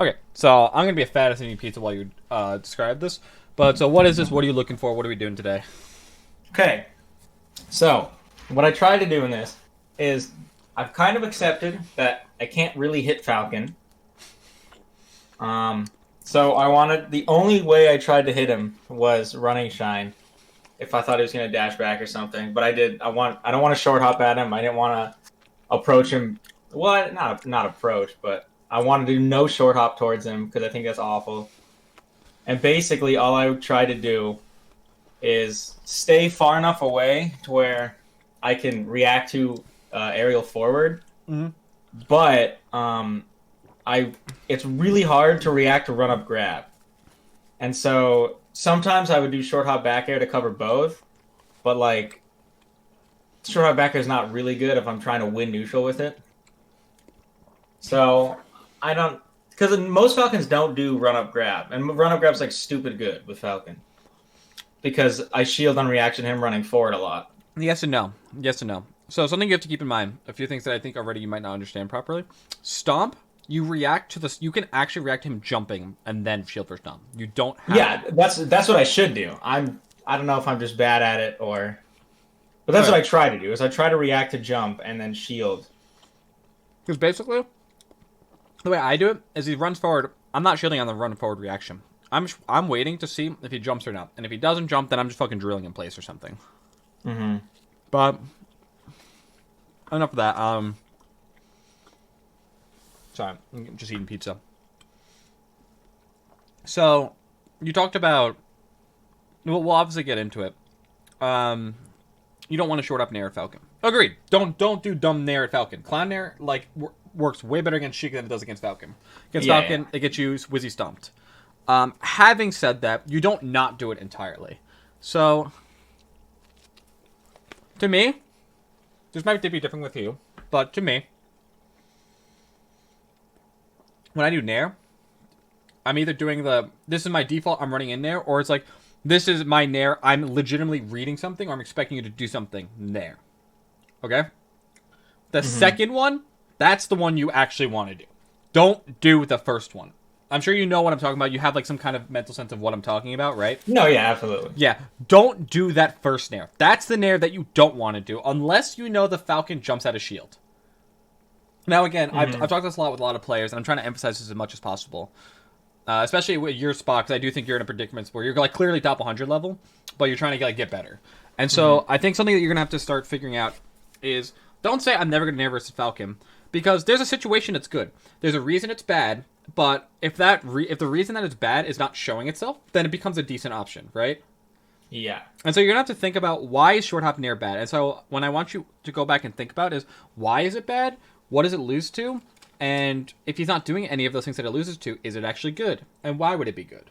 Okay, so I'm gonna be a fat ass eating pizza while you describe this. But so what is this? What are you looking for? What are we doing today? Okay, so what I try to do in this is I've kind of accepted that I can't really hit Falcon. Um, so I wanted the only way I tried to hit him was running shine. If I thought he was gonna dash back or something, but I don't want to short hop at him. I didn't want to approach him. Well, not approach, but I wanted to do no short hop towards him because I think that's awful. And basically, all I would try to do is stay far enough away to where I can react to aerial forward. Mm-hmm. But I it's really hard to react to run up grab, and so sometimes I would do short hop back air to cover both. But like short hop back air is not really good if I'm trying to win neutral with it. So I don't because most Falcons don't do run up grab, and run up grab's like stupid good with Falcon because I shield on reaction him running forward a lot. Yes and no. Yes and no. So something you have to keep in mind. A few things that I think already you might not understand properly. Stomp. You react to this. You can actually react to him jumping and then shield for stomp. You don't have. Yeah, that's what I should do. I don't know if I'm just bad at it or, but that's what I try to do. Is I try to react to jump and then shield. Because basically, the way I do it is he runs forward. I'm not shielding on the run forward reaction. I'm waiting to see if he jumps or not. And if he doesn't jump, then I'm just fucking drilling in place or something. Mm-hmm. But enough of that. Sorry, I'm just eating pizza. So you talked about. We'll obviously get into it. You don't want to short up Nair at Falcon. Agreed. Don't do dumb Nair at Falcon. Clown Nair works way better against Sheik than it does against Falcon. Against Falcon, it gets you Wizzy stomped. Having said that, you don't not do it entirely. So, to me, this might be different with you, but to me, when I do Nair, I'm either doing this is my default, I'm running in there, or it's like, this is my Nair, I'm legitimately reading something, or I'm expecting you to do something there. Okay? The second one, that's the one you actually want to do. Don't do the first one. I'm sure you know what I'm talking about. You have like some kind of mental sense of what I'm talking about, right? No, yeah, absolutely. Yeah, don't do that first Nair. That's the Nair that you don't want to do, unless you know the Falcon jumps out of shield. Now, again, I've talked this a lot with a lot of players, and I'm trying to emphasize this as much as possible. Especially with your spot, because I do think you're in a predicament where you're like clearly top 100 level, but you're trying to like get better. And so I think something that you're gonna have to start figuring out is don't say I'm never gonna Nair versus Falcon, because there's a situation that's good. There's a reason it's bad, but if if the reason that it's bad is not showing itself, then it becomes a decent option, right? Yeah. And so you're gonna have to think about why is short hop Nair bad. And so when I want you to go back and think about is why is it bad? What does it lose to? And if he's not doing any of those things that it loses to, is it actually good? And why would it be good?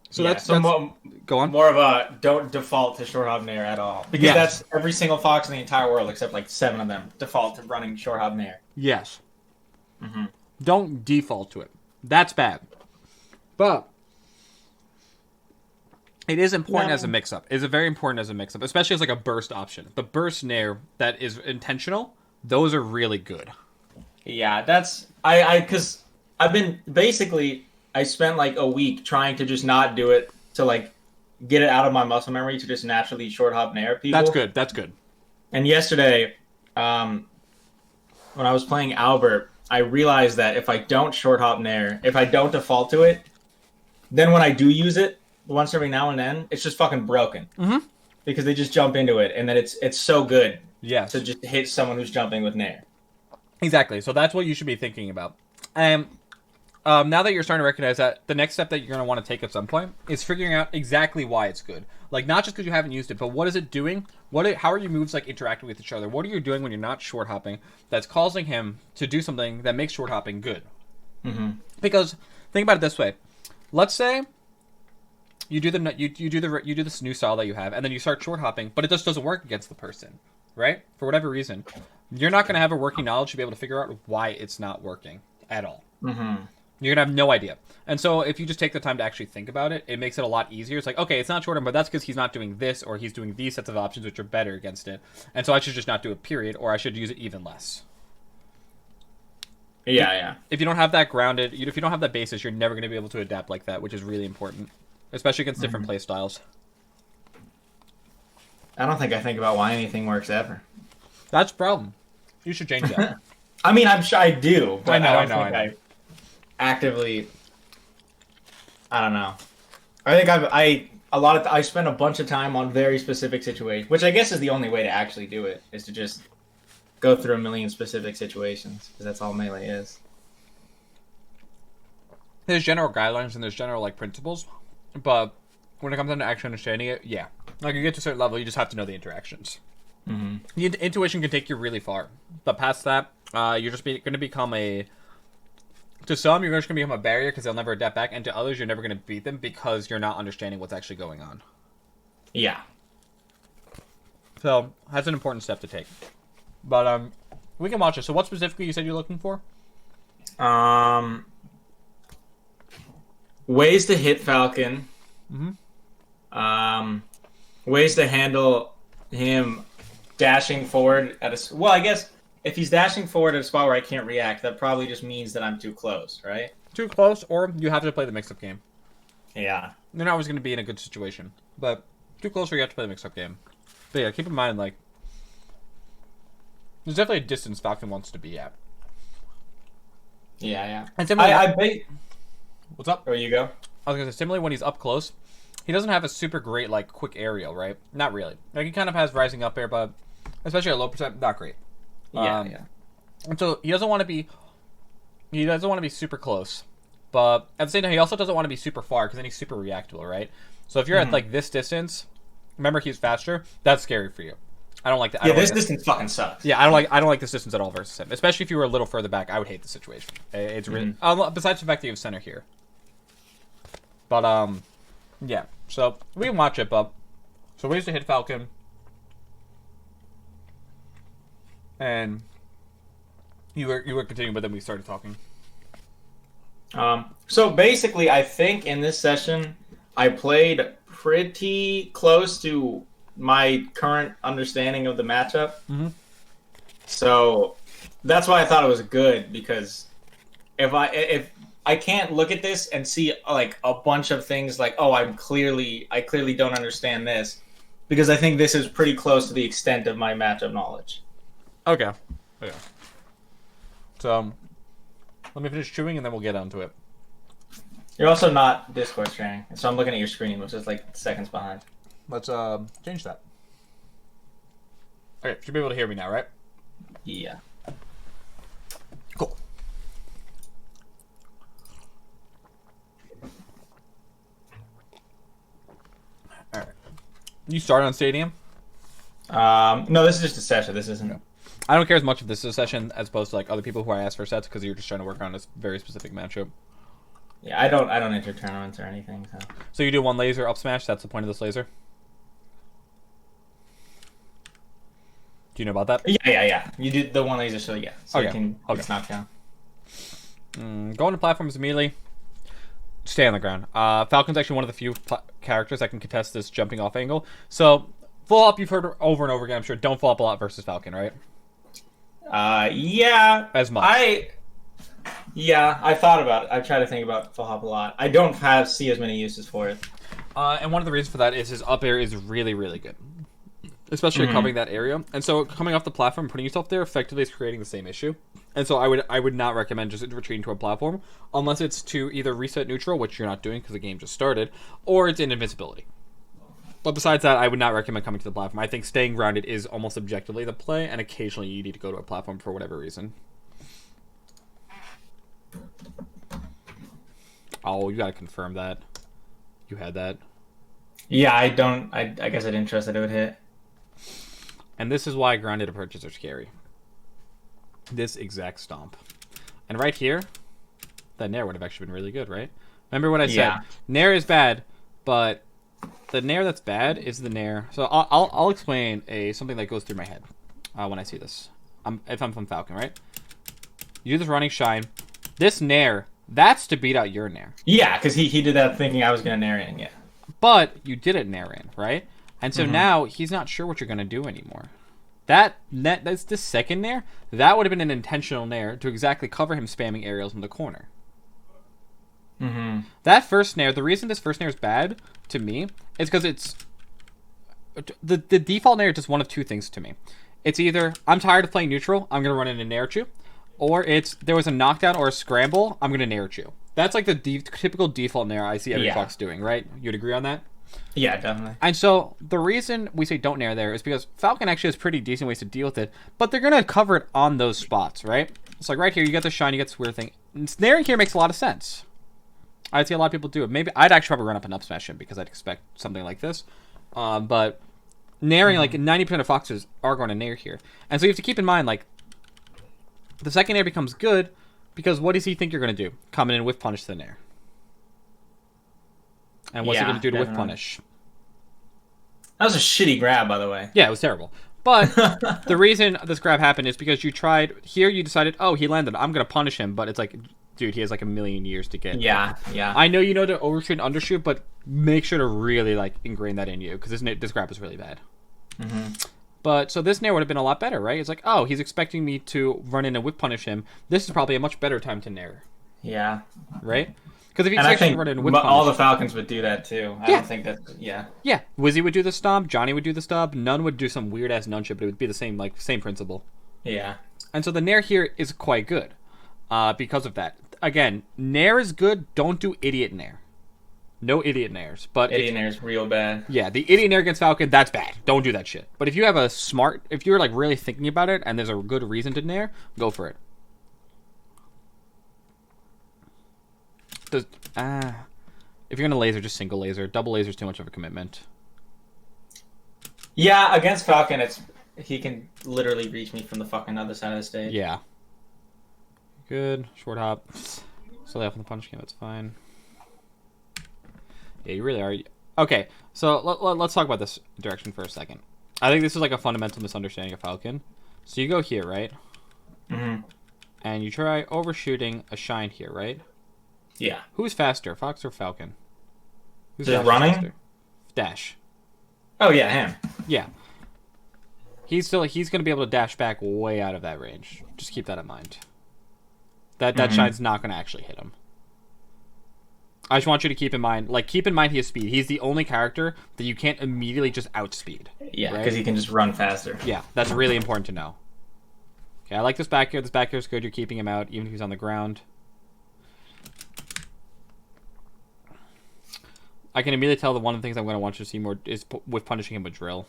So that's go on. More of a don't default to short hop nair at all, because that's every single fox in the entire world except like 7 of them default to running short hop nair. Yes. Don't default to it. That's bad. But it is important as a mix-up. It is very important as a mix-up, especially as like a burst option. The burst nair that is intentional, those are really good. Yeah, that's because I've been basically I spent like a week trying to just not do it to like get it out of my muscle memory to just naturally short hop nair people. That's good. That's good. And yesterday, when I was playing Albert, I realized that if I don't short hop nair, if I don't default to it, then when I do use it once every now and then, it's just fucking broken. Because they just jump into it, and then it's so good. To just hit someone who's jumping with nair. Exactly. So that's what you should be thinking about. And now that you're starting to recognize that, the next step that you're going to want to take at some point is figuring out exactly why it's good. Like, not just because you haven't used it, but what is it doing? How are your moves, like, interacting with each other? What are you doing when you're not short hopping that's causing him to do something that makes short hopping good? Because, think about it this way. Let's say you do this new style that you have, and then you start short hopping, but it just doesn't work against the person, right? For whatever reason. You're not going to have a working knowledge to be able to figure out why it's not working at all. You're going to have no idea. And so if you just take the time to actually think about it, it makes it a lot easier. It's like, okay, it's not short term, but that's because he's not doing this, or he's doing these sets of options which are better against it. And so I should just not do it, period, or I should use it even less. Yeah. If you don't have that grounded, if you don't have that basis, you're never going to be able to adapt like that, which is really important, especially against different play styles. I don't think I think about why anything works ever. That's the problem. You should change that. I mean, I'm sure I do, but I don't think I actively. I don't know. I think I spend a bunch of time on very specific situations, which I guess is the only way to actually do it, is to just go through a million specific situations, because that's all Melee is. There's general guidelines and there's general like principles, but when it comes down to actually understanding it, yeah, like you get to a certain level, you just have to know the interactions. Mm-hmm. The intuition can take you really far, but past that, you're just going to become a. To some, you're just going to become a barrier because they'll never adapt back, and to others, you're never going to beat them because you're not understanding what's actually going on. Yeah. So that's an important step to take. But we can watch it. So what specifically you said you're looking for? Ways to hit Falcon. Mm-hmm. Ways to handle him dashing forward at a. Well, I guess if he's dashing forward at a spot where I can't react, that probably just means that I'm too close, right? Too close, or you have to play the mix-up game. Yeah. They're not always going to be in a good situation, but too close or you have to play the mix-up game. But yeah, keep in mind, like, there's definitely a distance Falcon wants to be at. Yeah. And similarly, I bet. What's up? Where you go? I was going to say, similarly, when he's up close, he doesn't have a super great, like, quick aerial, right? Not really. Like, he kind of has rising up air, but especially at low percent, not great. Yeah. And so he doesn't want to be super close, but at the same time, he also doesn't want to be super far because then he's super reactable, right? So if you're at like this distance, remember he's faster. That's scary for you. I don't like that. Yeah, this distance fucking sucks. Yeah, I don't like this distance at all versus him, especially if you were a little further back. I would hate the situation. It's really besides the fact that you have center here. But yeah. So we can watch it, but so ways to hit Falcon. And you were continuing, but then we started talking. So basically, I think in this session, I played pretty close to my current understanding of the matchup. Mm-hmm. So that's why I thought it was good, because if I can't look at this and see like a bunch of things like, oh, I clearly don't understand this, because I think this is pretty close to the extent of my matchup knowledge. Okay. So, let me finish chewing and then we'll get onto it. You're also not Discord sharing, so I'm looking at your screen, which is like seconds behind. Let's change that. Okay, should be able to hear me now, right? Yeah. Cool. Alright. You start on Stadium? No, this is just a session. This isn't. I don't care as much if this is a session as opposed to like other people who I asked for sets because you're just trying to work on a very specific matchup. Yeah, I don't enter tournaments or anything. So you do one laser up smash. That's the point of this laser. Do you know about that? Yeah. You do the one laser, so yeah. So okay. You can it's knocked down. Going to platforms immediately. Stay on the ground. Falcon's actually one of the few characters that can contest this jumping off angle. So full up, you've heard over and over again. I'm sure. Don't fall up a lot versus Falcon, right? Yeah. As much. I thought about it. I try to think about full hop a lot. I don't see as many uses for it. And one of the reasons for that is his up air is really, really good. Especially covering that area. And so coming off the platform, putting yourself there effectively is creating the same issue. And so I would not recommend just retreating to a platform unless it's to either reset neutral, which you're not doing because the game just started, or it's in invincibility. But besides that, I would not recommend coming to the platform. I think staying grounded is almost objectively the play, and occasionally you need to go to a platform for whatever reason. Oh, you gotta confirm that. You had that. Yeah, I guess I didn't trust that it would hit. And this is why grounded approaches are scary. This exact stomp. And right here, that Nair would have actually been really good, right? Remember what I said? Nair is bad, but the Nair that's bad is the Nair. So I'll explain something that goes through my head when I see this. If I'm from Falcon, right? You do this running shine. This Nair, that's to beat out your Nair. Yeah, because he did that thinking I was going to Nair in, yeah. But you did it Nair in, right? And so now he's not sure what you're going to do anymore. That's the second nair. That would have been an intentional nair to exactly cover him spamming aerials in the corner. Mm-hmm. That first nair, the reason this first nair is bad to me is because it's the default nair does one of two things to me. It's either I'm tired of playing neutral, I'm gonna run in a nair at you, or it's there was a knockdown or a scramble, I'm gonna nair at you. That's like the typical default nair I see every Fox doing, right? You'd agree on that? Yeah, definitely. And so the reason we say don't nair there is because Falcon actually has pretty decent ways to deal with it, but they're gonna cover it on those spots, right? It's like right here, you get the shine, you get this weird thing. Nairing here makes a lot of sense. I'd see a lot of people do it. Maybe I'd actually probably run up and up smash him because I'd expect something like this. But nairing, like 90% of Foxes are going to nair here. And so you have to keep in mind, like, the second nair becomes good because what does he think you're going to do? Come in and whiff punish the nair. And what's he going to do to whiff punish? That was a shitty grab, by the way. Yeah, it was terrible. But the reason this grab happened is because you tried, here you decided, oh, he landed, I'm going to punish him, but it's like... Dude, he has like a million years to get. Yeah. I know you know to overshoot and undershoot, but make sure to really like ingrain that in you because this grab is really bad. Mm-hmm. But so this nair would have been a lot better, right? It's like, oh, he's expecting me to run in and whip punish him. This is probably a much better time to nair. Yeah. Right? Because if he's actually run in and whip punish, all the Falcons would do that too. I don't think that. Yeah. Yeah, Wizzy would do the stomp. Johnny would do the stomp. None would do some weird ass none shit, but it would be the same principle. Yeah. And so the nair here is quite good, because of that. Again, nair is good. Don't do idiot nair. No idiot nairs. But idiot nair is real bad. Yeah, the idiot nair against Falcon, that's bad. Don't do that shit. But if you have if you're like really thinking about it and there's a good reason to nair, go for it. If you're gonna laser, just single laser. Double laser is too much of a commitment. Yeah, against Falcon, he can literally reach me from the fucking other side of the stage. Yeah. Good. Short hop. Slowly off in the punch game, that's fine. Yeah, you really are. Okay, so let's talk about this direction for a second. I think this is like a fundamental misunderstanding of Falcon. So you go here, right? Mm-hmm. And you try overshooting a shine here, right? Yeah. Who's faster, Fox or Falcon? Who's running? faster? Dash. Oh, yeah, him. Yeah. He's going to be able to dash back way out of that range. Just keep that in mind. That shine's not going to actually hit him. I just want you to keep in mind he has speed. He's the only character that you can't immediately just outspeed. Yeah, because right? he can just run faster. Yeah, that's really important to know. Okay, I like this back here. This back here is good. You're keeping him out, even if he's on the ground. I can immediately tell that one of the things I'm going to want you to see more is with punishing him with drill.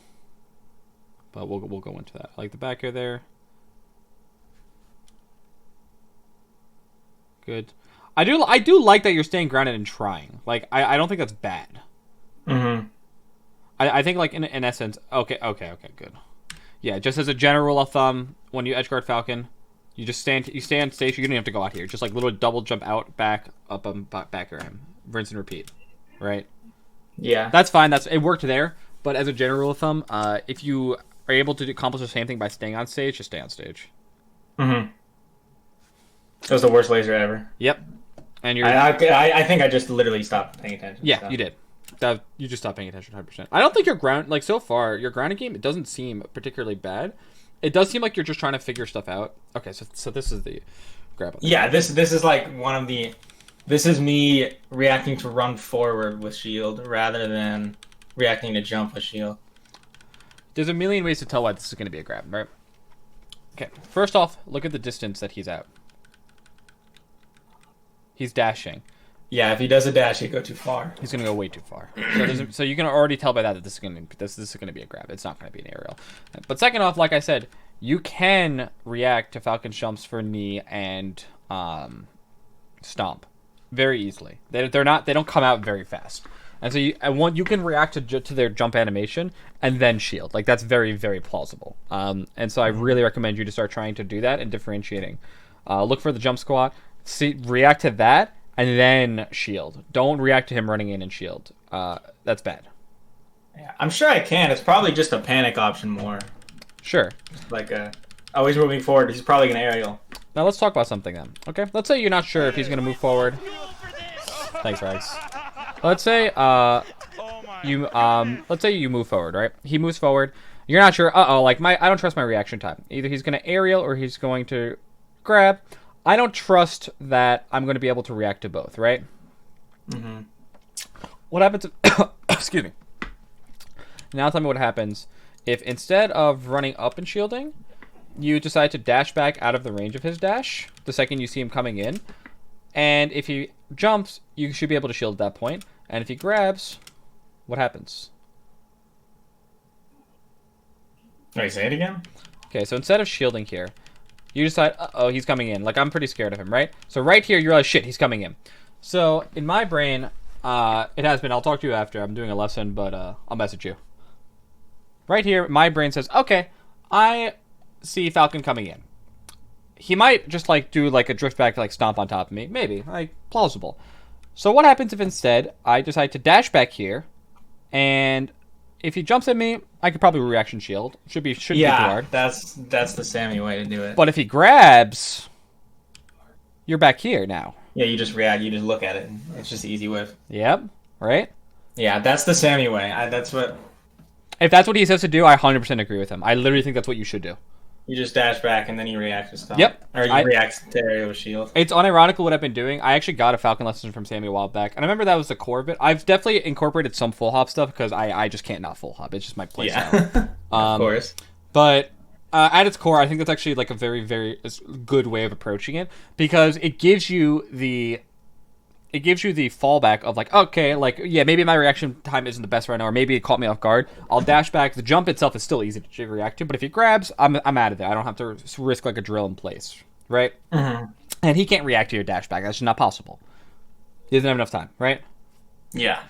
But we'll go into that. I like the back here there. Good. I do like that you're staying grounded and trying. Like, I don't think that's bad. Mm-hmm. I think, like, in essence... Okay, good. Yeah, just as a general rule of thumb, when you edgeguard Falcon, you just stay on stage. You don't even have to go out here. Just, like, little double jump out, back, up, and back at him. Rinse and repeat. Right? Yeah. That's fine. It worked there. But as a general rule of thumb, if you are able to accomplish the same thing by staying on stage, just stay on stage. Mm-hmm. That was the worst laser ever. Yep. And I think I just literally stopped paying attention. Yeah, you did. You just stopped paying attention 100%. I don't think your grounding game, it doesn't seem particularly bad. It does seem like you're just trying to figure stuff out. Okay, so this is the grab. Yeah, this is like one of the... This is me reacting to run forward with shield rather than reacting to jump with shield. There's a million ways to tell why this is going to be a grab, right? Okay, first off, look at the distance that he's out. He's dashing. Yeah, if he does a dash, he'd go too far. He's going to go way too far. So you can already tell by that this is going to be a grab. It's not going to be an aerial. But second off, like I said, you can react to Falcon jumps for knee and stomp very easily. They don't come out very fast. And so you can react to their jump animation and then shield. Like, that's very, very plausible. And so I really recommend you to start trying to do that and differentiating. Look for the jump squat. React to that and then shield. Don't react to him running in and shield. That's bad. Yeah, I'm sure I can. It's probably just a panic option more. Sure. Like he's moving forward. He's probably gonna aerial. Now let's talk about something then. Okay. Let's say you're not sure if he's gonna move forward. Thanks, Rags. Let's say you move forward, right? He moves forward, You're not sure. Like I don't trust my reaction time. Either he's going to aerial or he's going to grab. I don't trust that I'm going to be able to react to both, right? Mm-hmm. What happens if... Excuse me. Now tell me what happens if instead of running up and shielding, you decide to dash back out of the range of his dash the second you see him coming in. And if he jumps, you should be able to shield at that point. And if he grabs, what happens? Wait, say it again? Okay, so instead of shielding here, you decide, uh-oh, he's coming in. Like, I'm pretty scared of him, right? So right here, you realize, shit, he's coming in. So in my brain, it has been, I'll talk to you after. I'm doing a lesson, but I'll message you. Right here, my brain says, okay, I see Falcon coming in. He might just, like, do, like, a drift back, like, stomp on top of me. Maybe. Like, plausible. So what happens if instead I decide to dash back here, and if he jumps at me, I could probably reaction shield. Shouldn't be too hard. That's the Sammy way to do it. But if he grabs, you're back here now. Yeah, you just react. You just look at it. It's just the easy whiff. Yep. Right? Yeah, that's the Sammy way. That's what... If that's what he says to do, I 100% agree with him. I literally think that's what you should do. You just dash back and then you react to stuff. Yep. Or you react to aerial with shield. It's unironical what I've been doing. I actually got a Falcon lesson from Sammy a while back. And I remember that was the core of it. I've definitely incorporated some full hop stuff because I just can't not full hop. It's just my play style. Yeah. Of course. But at its core, I think that's actually like a very, very good way of approaching it because it gives you the fallback of like, okay, like, yeah, maybe my reaction time isn't the best right now, or maybe it caught me off guard. I'll dash back. The jump itself is still easy to react to, but if he grabs, I'm out of there. I don't have to risk like a drill in place, right? Mm-hmm. And he can't react to your dash back. That's just not possible. He doesn't have enough time, right? Yeah.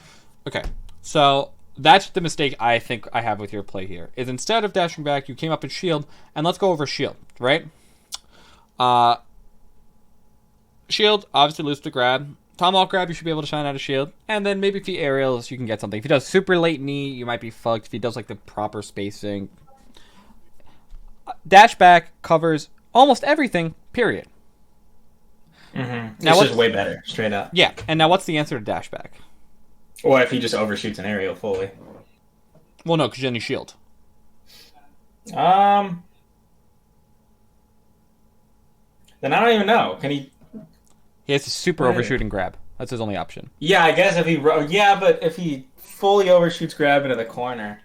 Okay, so that's the mistake I think I have with your play here, is instead of dashing back, you came up and shield, and let's go over shield, right? Shield, obviously lose the grab. Tomahawk grab, you should be able to shine out of shield. And then maybe if he aerials, you can get something. If he does super late knee, you might be fucked. If he does like the proper spacing. Dash back covers almost everything, period. Mm-hmm. Now It's just way better, straight up. Yeah, and now what's the answer to dash back? Or if he just overshoots an aerial fully. Well, no, because then you shield. Then I don't even know. Can he... He has to super overshoot and grab. That's his only option. Yeah, I guess if he... Yeah, but if he fully overshoots grab into the corner...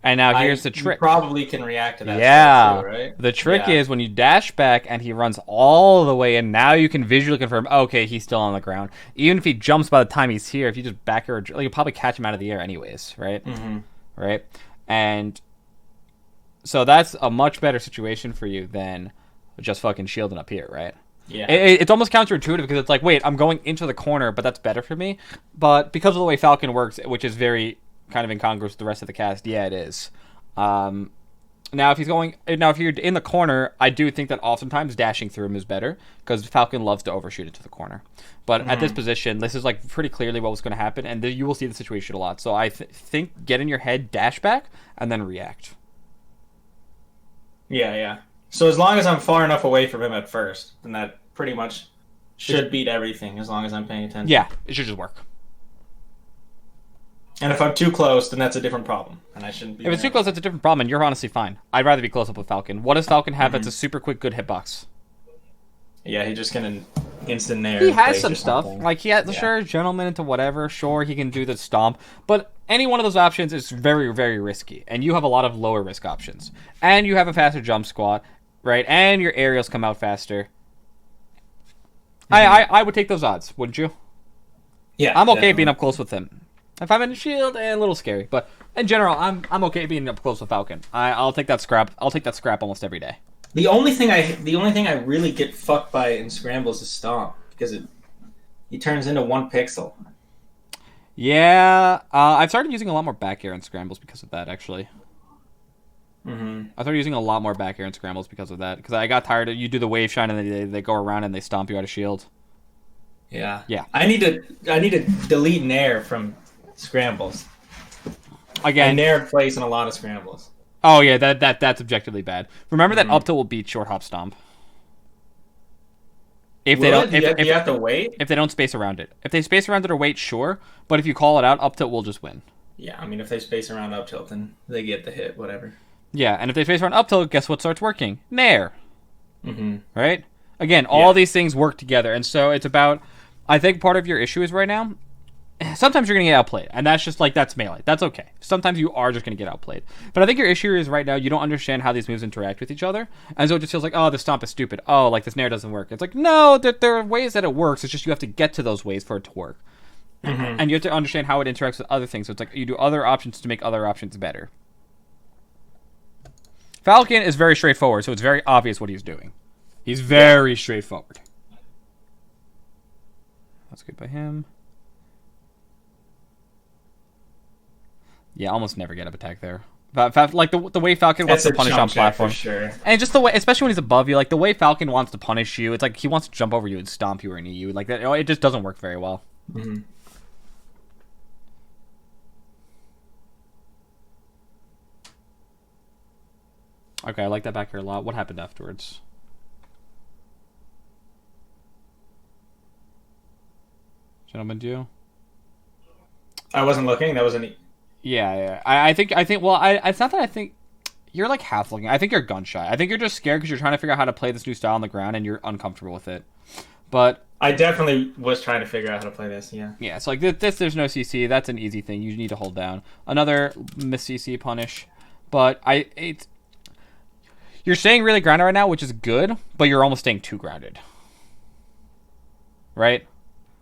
And now here's the trick. You probably can react to that. Yeah. Too, right? The trick is when you dash back and he runs all the way in, now you can visually confirm, okay, he's still on the ground. Even if he jumps by the time he's here, if you just back her, like, you'll probably catch him out of the air anyways, right? Mm-hmm. Right? And so that's a much better situation for you than just fucking shielding up here, right? Yeah. It's almost counterintuitive because it's like, wait, I'm going into the corner, but that's better for me. But because of the way Falcon works, which is very kind of incongruous with the rest of the cast, yeah, it is. Now if you're in the corner, I do think that oftentimes dashing through him is better because Falcon loves to overshoot it to the corner. But at this position, this is like pretty clearly what was going to happen, and you will see the situation a lot. So I think get in your head, dash back, and then react. Yeah. So as long as I'm far enough away from him at first, then that pretty much should beat everything as long as I'm paying attention. Yeah, it should just work. And if I'm too close, then that's a different problem, and I shouldn't be. If it's too close, that's a different problem, and you're honestly fine. I'd rather be close up with Falcon. What does Falcon have that's a super quick, good hitbox? Yeah, he just can instant nair. He has some stuff. Like, he has, sure, gentleman into whatever. Sure, he can do the stomp. But any one of those options is very, very risky. And you have a lot of lower risk options. And you have a faster jump squat, right? And your aerials come out faster. I would take those odds, wouldn't you? Yeah. I'm okay being up close with him. If I'm in a shield, a little scary. But in general, I'm okay being up close with Falcon. I'll take that scrap. I'll take that scrap almost every day. The only thing I really get fucked by in scrambles is stomp because he turns into 1 pixel. Yeah, I've started using a lot more back air in scrambles because of that. Actually, Mm-hmm. I started using a lot more back air in scrambles because of that. Because I got tired of you do the wave shine and then they go around and they stomp you out of shield. Yeah. Yeah. I need to delete nair from scrambles. Again, nair plays in a lot of scrambles. Oh yeah, that's objectively bad. Remember that up tilt will beat short hop stomp. If they don't, if you have to wait. If they don't space around it, if they space around it or wait, sure. But if you call it out, up tilt will just win. Yeah, I mean, if they space around up tilt, then they get the hit, whatever. Yeah, and if they face run up tilt, guess what starts working? Nair. Mm-hmm. Right? Again, all these things work together, and so it's about. I think part of your issue is right now. Sometimes you're going to get outplayed, and that's just like, that's melee. That's okay. Sometimes you are just going to get outplayed. But I think your issue is right now you don't understand how these moves interact with each other, and so it just feels like, oh, this stomp is stupid. Oh, like this nair doesn't work. It's like, no, there are ways that it works. It's just you have to get to those ways for it to work. Mm-hmm. And you have to understand how it interacts with other things. So it's like you do other options to make other options better. Falcon is very straightforward, so it's very obvious what he's doing. He's very straightforward. That's good by him. Yeah, almost never get up attack there. Like the way Falcon wants to punish on platform, sure. And just the way, especially when he's above you, like the way Falcon wants to punish you, it's like he wants to jump over you and stomp you or knee you. Like that, it just doesn't work very well. Mm-hmm. Okay, I like that back here a lot. What happened afterwards? Gentlemen, do you? I wasn't looking. That wasn't. Yeah. I think. Well, it's not that I think you're like half looking. I think you're gun shy. I think you're just scared because you're trying to figure out how to play this new style on the ground and you're uncomfortable with it. But I definitely was trying to figure out how to play this. Yeah. Yeah. So like this, there's no CC. That's an easy thing. You need to hold down. Another miss CC punish, but you're staying really grounded right now, which is good, but you're almost staying too grounded. Right?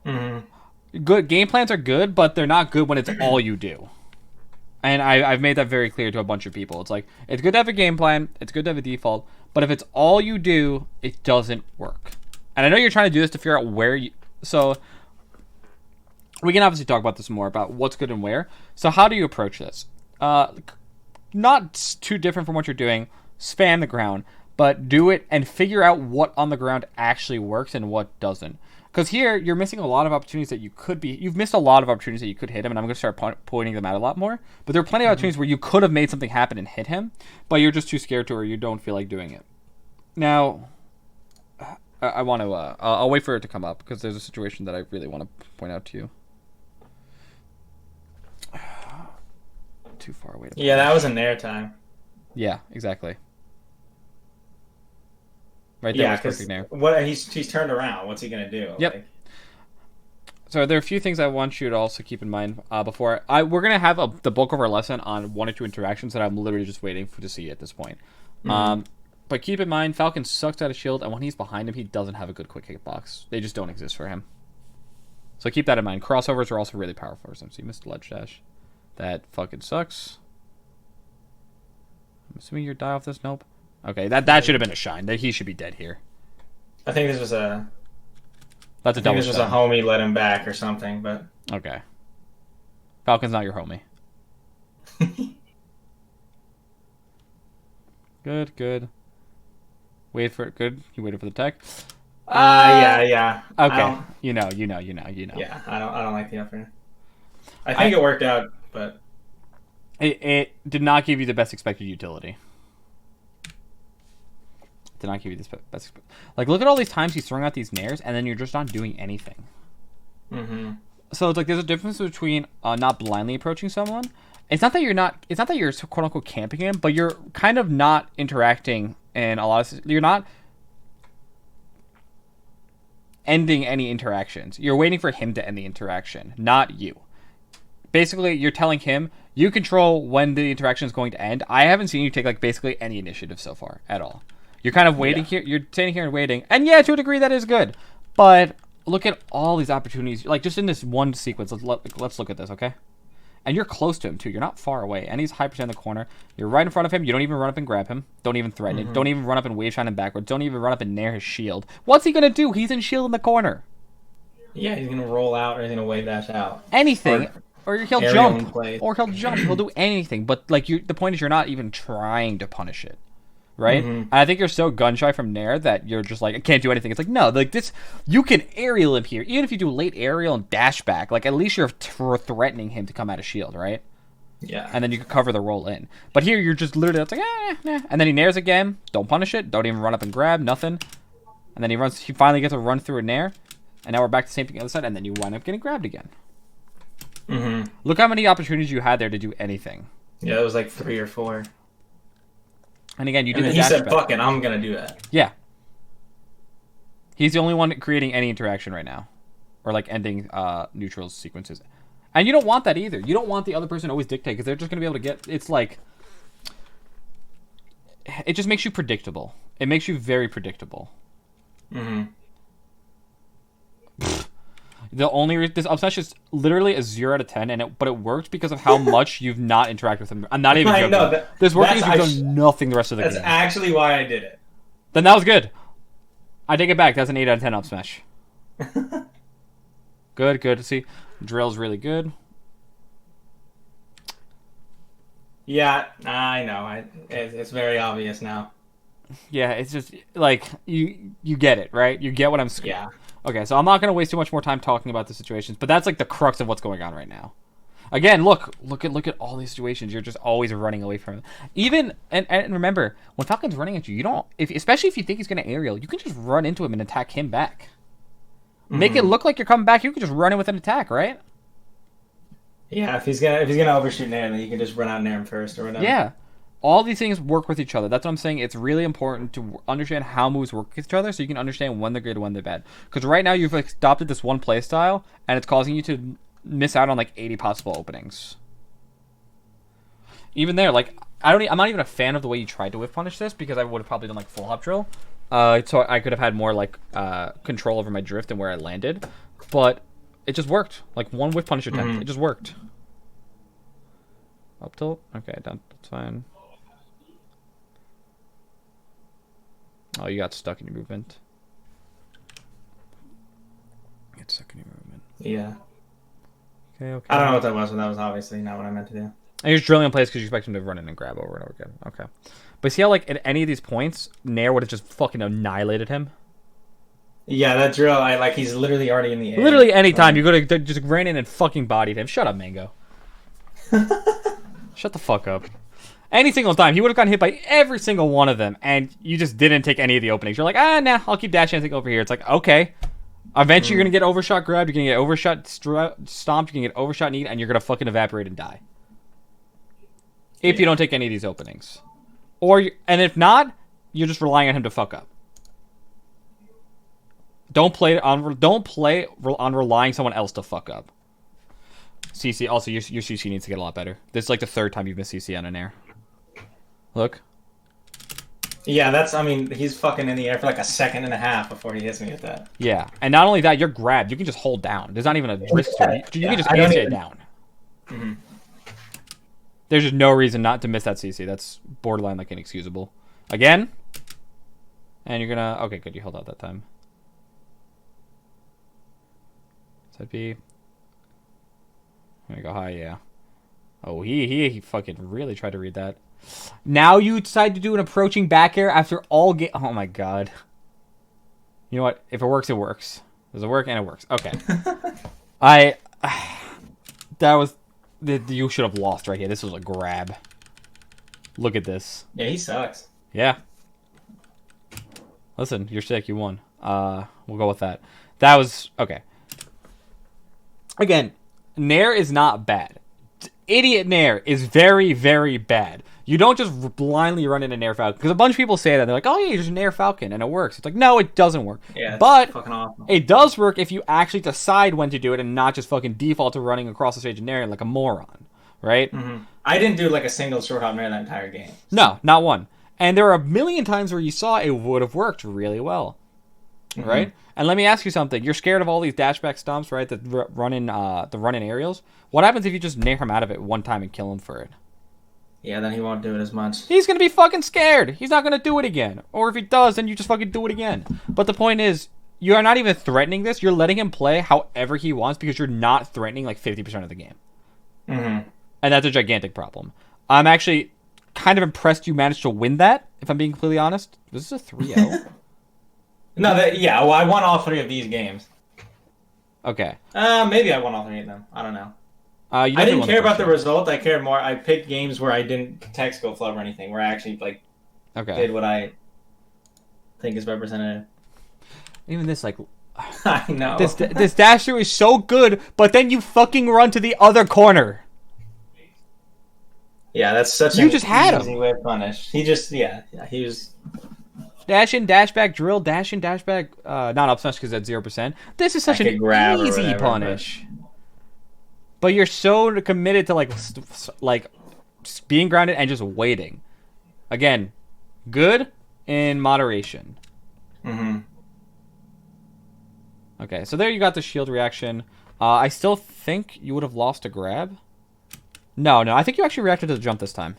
Mm-hmm. Good game plans are good, but they're not good when it's all you do. And I've made that very clear to a bunch of people. It's like, it's good to have a game plan, it's good to have a default, but if it's all you do, it doesn't work. And I know you're trying to do this to figure out where you... So, we can obviously talk about this more, about what's good and where. So how do you approach this? Not too different from what you're doing. Spam the ground, but do it and figure out what on the ground actually works and what doesn't. Because here, you're missing a lot of opportunities that you could be... You've missed a lot of opportunities that you could hit him, and I'm going to start pointing them out a lot more. But there are plenty of opportunities where you could have made something happen and hit him, but you're just too scared to, or you don't feel like doing it. Now, I want to... I'll wait for it to come up, because there's a situation that I really want to point out to you. Too far away. Yeah, that was in their time. Yeah, exactly. Right there was perfect there. What he's turned around. What's he gonna do? Yep. Like... So there are a few things I want you to also keep in mind before we're gonna have the bulk of our lesson on 1 or 2 interactions that I'm literally just waiting to see at this point. Mm-hmm. But keep in mind, Falcon sucks out of shield, and when he's behind him, he doesn't have a good quick hitbox. They just don't exist for him. So keep that in mind. Crossovers are also really powerful for him. So you missed ledge dash. That fucking sucks. I'm assuming you're die off this. Nope. Okay, that should have been a shine. That he should be dead here. I think this was a... That's a double this was a homie let him back or something, but... Okay. Falcon's not your homie. Good. Wait for it. Good. You waited for the tech. Yeah. Okay. You know. Yeah, I don't like the upper. I think it worked out, but... It did not give you the best expected utility. Did not give you this best. Like, look at all these times he's throwing out these nairs, and then you're just not doing anything. Mm-hmm. So it's like there's a difference between not blindly approaching someone. It's not that you're quote unquote camping him, but you're kind of not interacting in a lot of. You're not ending any interactions. You're waiting for him to end the interaction, not you. Basically, you're telling him you control when the interaction is going to end. I haven't seen you take like basically any initiative so far at all. You're kind of waiting here. You're standing here and waiting. And yeah, to a degree, that is good. But look at all these opportunities. Like, just in this one sequence, let's look at this, okay? And you're close to him, too. You're not far away. And he's high percent in the corner. You're right in front of him. You don't even run up and grab him. Don't even threaten it. Don't even run up and wave shine him backwards. Don't even run up and nair his shield. What's he going to do? He's in shield in the corner. Yeah, he's going to roll out or he's going to wave dash out. Anything. Or he'll jump. Play. Or he'll jump. He'll do anything. But, like, the point is you're not even trying to punish it. Right? And I think you're so gun-shy from Nair that you're just like, I can't do anything. It's like, no, like this, you can aerial him here. Even if you do late aerial and dash back, like at least you're threatening him to come out of shield, right? Yeah. And then you can cover the roll in. But here you're just literally, it's like, nah. And then he Nairs again. Don't punish it. Don't even run up and grab. Nothing. And then he finally gets a run through a Nair. And now we're back to the same thing on the other side. And then you wind up getting grabbed again. Mm-hmm. Look how many opportunities you had there to do anything. Yeah, it was like 3 or 4. And again, you And did then the he dash said, back. "Fuck it, I'm gonna do that." Yeah. He's the only one creating any interaction right now. Or, like, ending neutral sequences. And you don't want that either. You don't want the other person to always dictate, because they're just going to be able to get... It's like... It just makes you predictable. It makes you very predictable. Mm-hmm. The only... This up smash is literally a 0 out of 10, but it worked because of how much you've not interacted with them. I'm not even joking. I know, this worked because you've done nothing the rest of the game. That's actually why I did it. Then that was good. I take it back. That's an 8 out of 10 up smash. Good, good. See, drill's really good. Yeah, I know. It's very obvious now. Yeah, it's just like you get it, right? You get what I'm saying. Yeah. Okay, so I'm not going to waste too much more time talking about the situations, but that's like the crux of what's going on right now. Again, look at all these situations. You're just always running away from it. Even and remember, when Falcon's running at you, you don't especially if you think he's going to aerial, you can just run into him and attack him back. Make it look like you're coming back. You can just run in with an attack, right? Yeah, if he's gonna overshoot Nair, then you can just run out Nair him first or whatever. Yeah, all these things work with each other. That's what I'm saying. It's really important to understand how moves work with each other, so you can understand when they're good and when they're bad. Because right now you've adopted this one play style, and it's causing you to miss out on like 80 possible openings. Even there, like I'm not even a fan of the way you tried to whiff punish this, because I would have probably done like full hop drill. So I could have had more like control over my drift and where I landed, but it just worked. Like one whiff punish attempt, it just worked. Up tilt, okay, done. That's fine. Oh, you got stuck in your movement. Get stuck in your movement. Yeah. Okay. I don't know what that was, but that was obviously not what I meant to do. And you're just drilling in place because you expect him to run in and grab over and over again. Okay. But see how, like, at any of these points, Nair would have just fucking annihilated him? Yeah, that drill, he's literally already in the air. Literally any time you could have just ran in and fucking bodied him. Shut up, Mango. Shut the fuck up. Any single time, he would have gotten hit by every single one of them, and you just didn't take any of the openings. You're like, nah, I'll keep dash dancing over here. It's like, okay. Eventually, you're going to get overshot grabbed, you're going to get overshot stomped, you're going to get overshot kneed, and you're going to fucking evaporate and die. If you don't take any of these openings. And if not, you're just relying on him to fuck up. Don't play on relying someone else to fuck up. CC, also, your CC needs to get a lot better. This is like the third time you've missed CC on an air. Look. Yeah, he's fucking in the air for like a second and a half before he hits me with that. Yeah, and not only that, you're grabbed. You can just hold down. There's not even a risk to it. You can just answer it down. Mm-hmm. There's just no reason not to miss that CC. That's borderline like inexcusable. Again. And you're gonna... Okay, good. You held out that time. Side B. There you go high, yeah. Oh, he fucking really tried to read that. Now you decide to do an approaching back air after all game. Oh my god. You know what? If it works, it works. Does it work? And it works. Okay. You should have lost right here. This was a grab. Look at this. Yeah, he sucks. Yeah. Listen, you're sick. You won. We'll go with that. That was okay. Again, Nair is not bad. Idiot Nair is very, very bad. You don't just blindly run into Nair Falcon. Because a bunch of people say that. They're like, oh, yeah, there's Nair Falcon. And it works. It's like, no, it doesn't work. Yeah, but fucking awesome. It does work if you actually decide when to do it and not just fucking default to running across the stage in Nair like a moron. Right? Mm-hmm. I didn't do like a single short hop Nair that entire game. No, not one. And there are a million times where you saw it would have worked really well. Mm-hmm. Right? And let me ask you something. You're scared of all these dashback stomps, right? That run in aerials. What happens if you just nair him out of it one time and kill him for it? Yeah, then he won't do it as much. He's going to be fucking scared. He's not going to do it again. Or if he does, then you just fucking do it again. But the point is, you are not even threatening this. You're letting him play however he wants because you're not threatening like 50% of the game. Mm-hmm. And that's a gigantic problem. I'm actually kind of impressed you managed to win that, if I'm being completely honest. This is a 3-0. No, I won all 3 of these games. Okay. Maybe I won all 3 of them. I don't know. I didn't care about the result. I cared more. I picked games where I didn't text go flub or anything, where I actually did what I think is representative. Even this, like... I know. This dash through is so good, but then you fucking run to the other corner. Yeah, that's such You an just had easy him. way to punish. He just, yeah, he was. Dash in, dash back, drill, dash in, dash back. Not up smash because that's 0%. This is such I an could grab or easy whatever, punish. But you're so committed to like being grounded and just waiting. Again, good in moderation. Mm-hmm. Okay, so there you got the shield reaction. I still think you would have lost a grab. No, I think you actually reacted to the jump this time.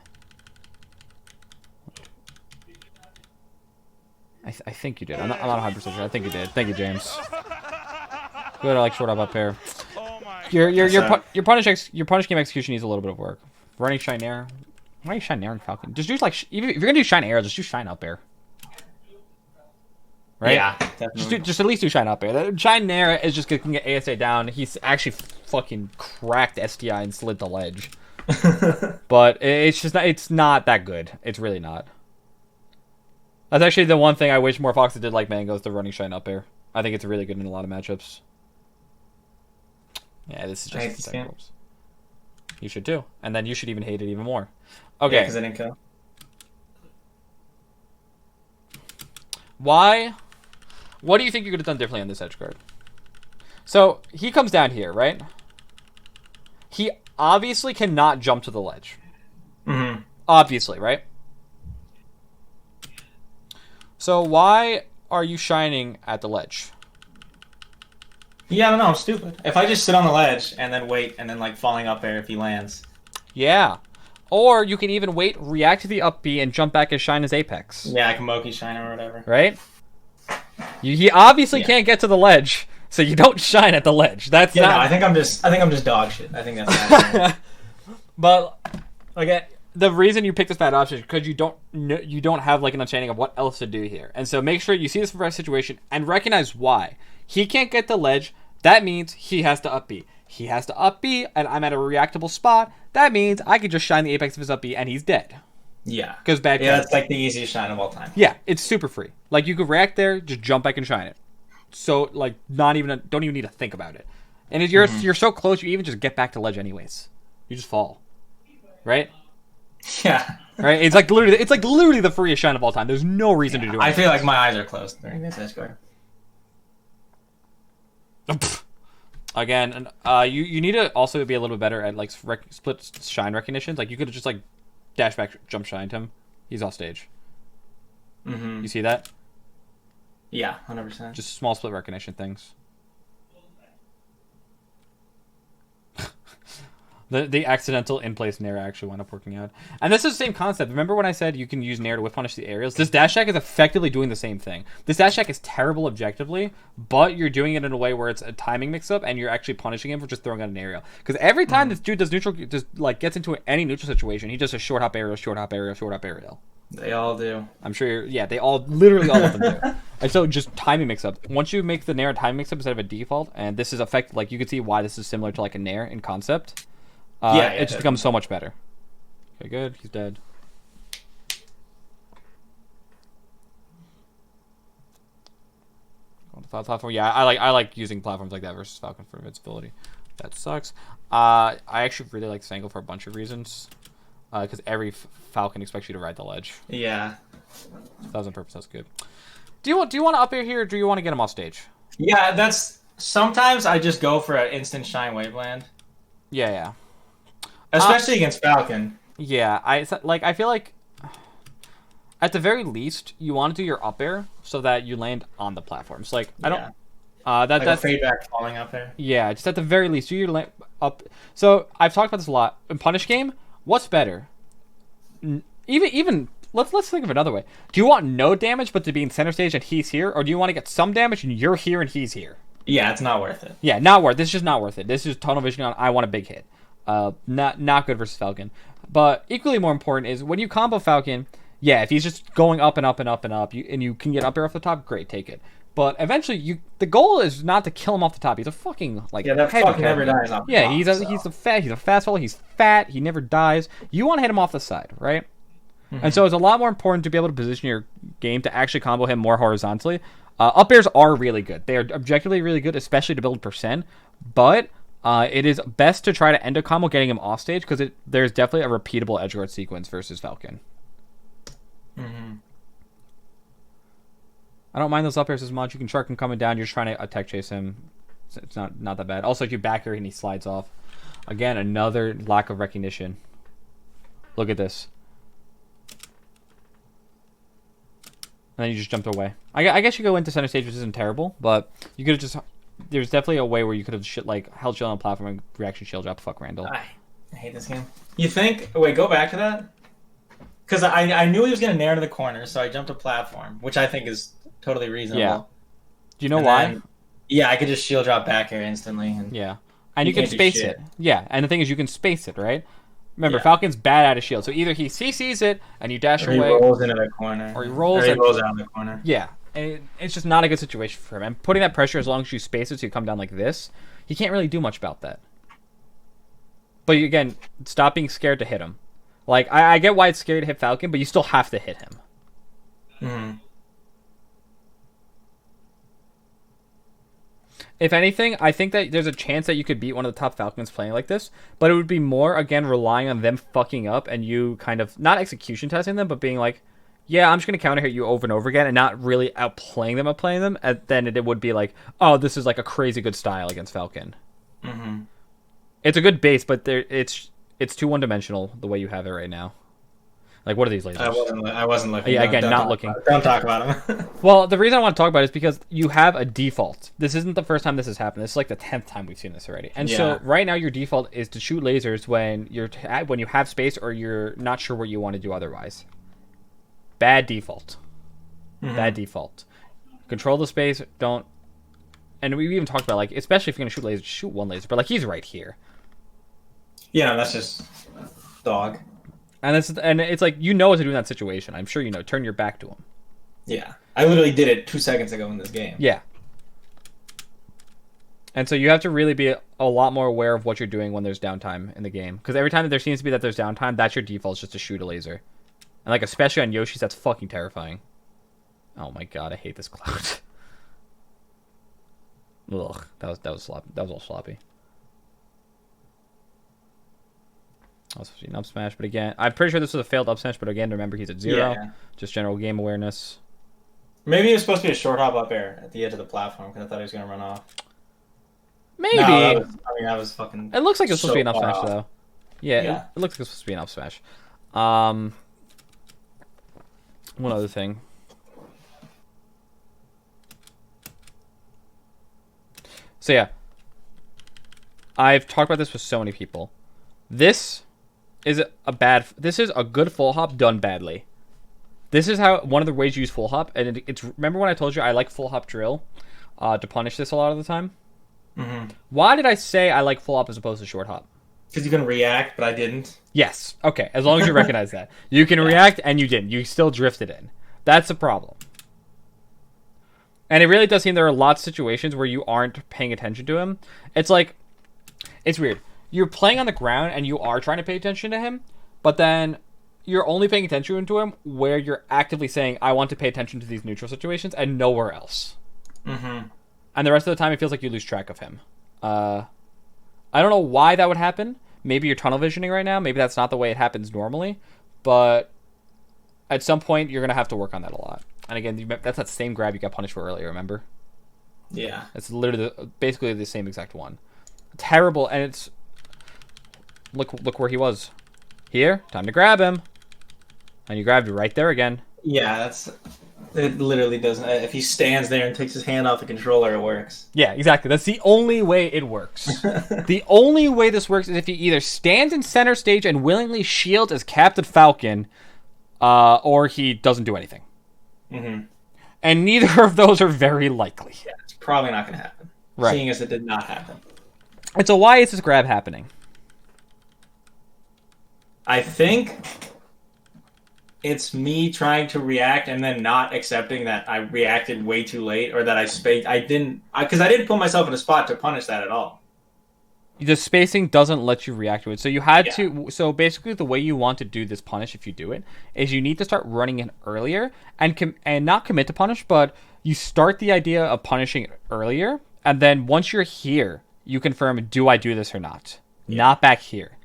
I think you did. I'm not 100% sure. I think you did. Thank you, James. Good, I like short up here. Your punish game execution needs a little bit of work. Running shine air. Why are you shine air in Falcon? Just do like even if you're gonna do shine air, just do shine up air. Right? Yeah, definitely. Just at least do shine up air. Shine air is just gonna get ASA down. He's actually fucking cracked STI and slid the ledge. But it's just not. It's not that good. It's really not. That's actually the one thing I wish more Foxes did like Mango's the running shine up air. I think it's really good in a lot of matchups. Yeah, this is just ropes. You should too. And then you should even hate it even more. Okay. Yeah, because I didn't kill. Why? What do you think you could have done differently on this edge guard? So, he comes down here, right? He obviously cannot jump to the ledge. Mm-hmm. Obviously, right? So, why are you shining at the ledge? Yeah, I don't know. I'm stupid. If I just sit on the ledge and then wait and then like falling up there if he lands. Yeah. Or you can even wait, react to the up B, and jump back and shine his apex. Yeah, I can Moki shine or whatever. Right? He obviously can't get to the ledge, so you don't shine at the ledge. That's not. No, I think I'm just dog shit. I think that's. But again, the reason you picked this bad option is because you don't have like an understanding of what else to do here, and so make sure you see this situation and recognize why he can't get the ledge. That means he has to up B. He has to up B, and I'm at a reactable spot. That means I can just shine the apex of his up B, and he's dead. Yeah. Because bad. Yeah, that's like the easiest shine of all time. Yeah, it's super free. Like you could react there, just jump back and shine it. So like don't even need to think about it. And if you're so close, you even just get back to ledge anyways. You just fall, right? Yeah. Right. It's like literally the freest shine of all time. There's no reason to do it. I feel like my eyes are closed during this escort. Again, you need to also be a little bit better at like split shine recognitions. Like you could have just like dash back, jump shined him. He's off stage. Mm-hmm. You see that? Yeah, 100%. Just small split recognition things. The accidental in-place Nair actually wound up working out. And this is the same concept. Remember when I said you can use Nair to whiff punish the aerials? This dash attack is effectively doing the same thing. This dash attack is terrible objectively, but you're doing it in a way where it's a timing mix-up and you're actually punishing him for just throwing out an aerial. Because every time this dude does gets into any neutral situation, he just a short hop aerial, short hop aerial, short hop aerial. They all do. I'm sure, they literally all of them do. And so just timing mix-up. Once you make the Nair a timing mix-up instead of a default, and this is like you can see why this is similar to like a Nair in concept. It just becomes so much better. Okay, good. He's dead. On the platform, yeah, I like using platforms like that versus Falcon for invincibility. That sucks. I actually really like this angle for a bunch of reasons. Because every Falcon expects you to ride the ledge. Yeah. If that was on purpose, that's good. Do you want to up air here, or do you want to get him off stage? Yeah, that's sometimes I just go for an instant shine waveland. Yeah. Especially against Falcon. Yeah, I feel like at the very least you want to do your up air so that you land on the platforms. Like I don't that's fade back falling up there. Yeah, just at the very least do your up. So I've talked about this a lot in Punish game. What's better? Even let's think of it another way. Do you want no damage but to be in center stage and he's here, or do you want to get some damage and you're here and he's here? Yeah, it's not worth it. Yeah, not worth. This is just not worth it. This is tunnel vision on. I want a big hit. Not good versus Falcon. But equally more important is when you combo Falcon. Yeah, if he's just going up and up and up and up, and you can get up air off the top, great, take it. But eventually, the goal is not to kill him off the top. He's a fucking that fucking never dies off the top. He's a fast fellow. He's fat. He never dies. You want to hit him off the side, right? Mm-hmm. And so it's a lot more important to be able to position your game to actually combo him more horizontally. Up airs are really good. They are objectively really good, especially to build percent. But It is best to try to end a combo getting him off stage because there's definitely a repeatable edgeguard sequence versus Falcon. Mm-hmm. I don't mind those up airs as much. You can shark him coming down. You're just trying to attack chase him. It's not that bad. Also, if you back her and he slides off. Again, another lack of recognition. Look at this. And then you just jumped away. I guess you go into center stage, which isn't terrible, but you could have just... There's definitely a way where you could have held shield on the platform and reaction shield drop. Fuck Randall. I hate this game. You think... Wait, go back to that? Because I knew he was going to nair to the corner, so I jumped a platform, which I think is totally reasonable. Yeah. Do you know why? Yeah, I could just shield drop back here instantly. And yeah. And you can space it. Yeah, and the thing is you can space it, right? Remember, Yeah. Falcon's bad out of shield, so either he CCs it and you dash or he away, rolls into the corner, or he rolls out of the corner. Yeah, and it's just not a good situation for him. And putting that pressure, as long as you space it so you come down like this, he can't really do much about that. But again, stop being scared to hit him. Like, I get why it's scary to hit Falcon, but you still have to hit him. Mm-hmm. If anything, I think that there's a chance that you could beat one of the top Falcons playing like this, but it would be more, again, relying on them fucking up and you kind of, not execution testing them, but being like, yeah, I'm just going to counter hit you over and over again and not really outplaying them, and then it would be like, oh, this is like a crazy good style against Falcon. Mm-hmm. It's a good base, but it's too one-dimensional the way you have it right now. Like, what are these lasers? I wasn't looking. Yeah, again, not looking. Don't talk about them. Well, the reason I want to talk about it is because you have a default. This isn't the first time this has happened. This is like the 10th time we've seen this already. And so right now your default is to shoot lasers when you have space or you're not sure what you want to do otherwise. Bad default. Mm-hmm. Bad default. Control the space. Don't. And we even talked about, like, especially if you're going to shoot lasers, shoot one laser. But, like, he's right here. Yeah, that's just dog. And it's like, you know what to do in that situation. I'm sure you know. Turn your back to him. Yeah. I literally did it 2 seconds ago in this game. Yeah. And so you have to really be a lot more aware of what you're doing when there's downtime in the game. Because every time that there seems to be that there's downtime, that's your default, is just to shoot a laser. And, like, especially on Yoshi's, that's fucking terrifying. Oh my god, I hate this cloud. Ugh, that was sloppy. That was all sloppy. I was supposed to be an up smash, but again, I'm pretty sure this was a failed up smash, but again, remember he's at 0. Yeah. Just general game awareness. Maybe it was supposed to be a short hop up air at the edge of the platform because I thought he was going to run off. Maybe. No, that was fucking... It looks like it's supposed to be an up smash, off. though. Yeah. It looks like it's supposed to be an up smash. One other thing. So yeah. I've talked about this with so many people. This is a good full hop done badly. This is how one of the ways you use full hop, and it's remember when I told you I like full hop drill to punish this a lot of the time? Mm-hmm. Why did I say I like full hop as opposed to short hop? Because you can react, but I didn't. Yes. Okay. As long as you recognize that. You can react and you didn't. You still drifted in. That's a problem. And it really does seem there are lots of situations where you aren't paying attention to him. It's like, it's weird. You're playing on the ground and you are trying to pay attention to him, but then you're only paying attention to him where you're actively saying, I want to pay attention to these neutral situations and nowhere else. Mm-hmm. And the rest of the time, it feels like you lose track of him. I don't know why that would happen. Maybe you're tunnel visioning right now. Maybe that's not the way it happens normally. But at some point, you're going to have to work on that a lot. And again, that's that same grab you got punished for earlier, remember? Yeah. It's literally basically the same exact one. Terrible, and it's... Look where he was. Here, time to grab him. And you grabbed it right there again. Yeah, it literally doesn't. If he stands there and takes his hand off the controller, it works. Yeah, exactly. That's the only way it works. The only way this works is if he either stands in center stage and willingly shields as Captain Falcon, or he doesn't do anything. Mm-hmm. And neither of those are very likely. Yeah, it's probably not going to happen. Right. Seeing as it did not happen. And so why is this grab happening? I think it's me trying to react and then not accepting that I reacted way too late or that I spaced. Because I didn't put myself in a spot to punish that at all. The spacing doesn't let you react to it. So you had to... So basically the way you want to do this punish, if you do it, is you need to start running it earlier and not commit to punish, but you start the idea of punishing it earlier, and then once you're here, you confirm, do I do this or not? Yeah. Not back here.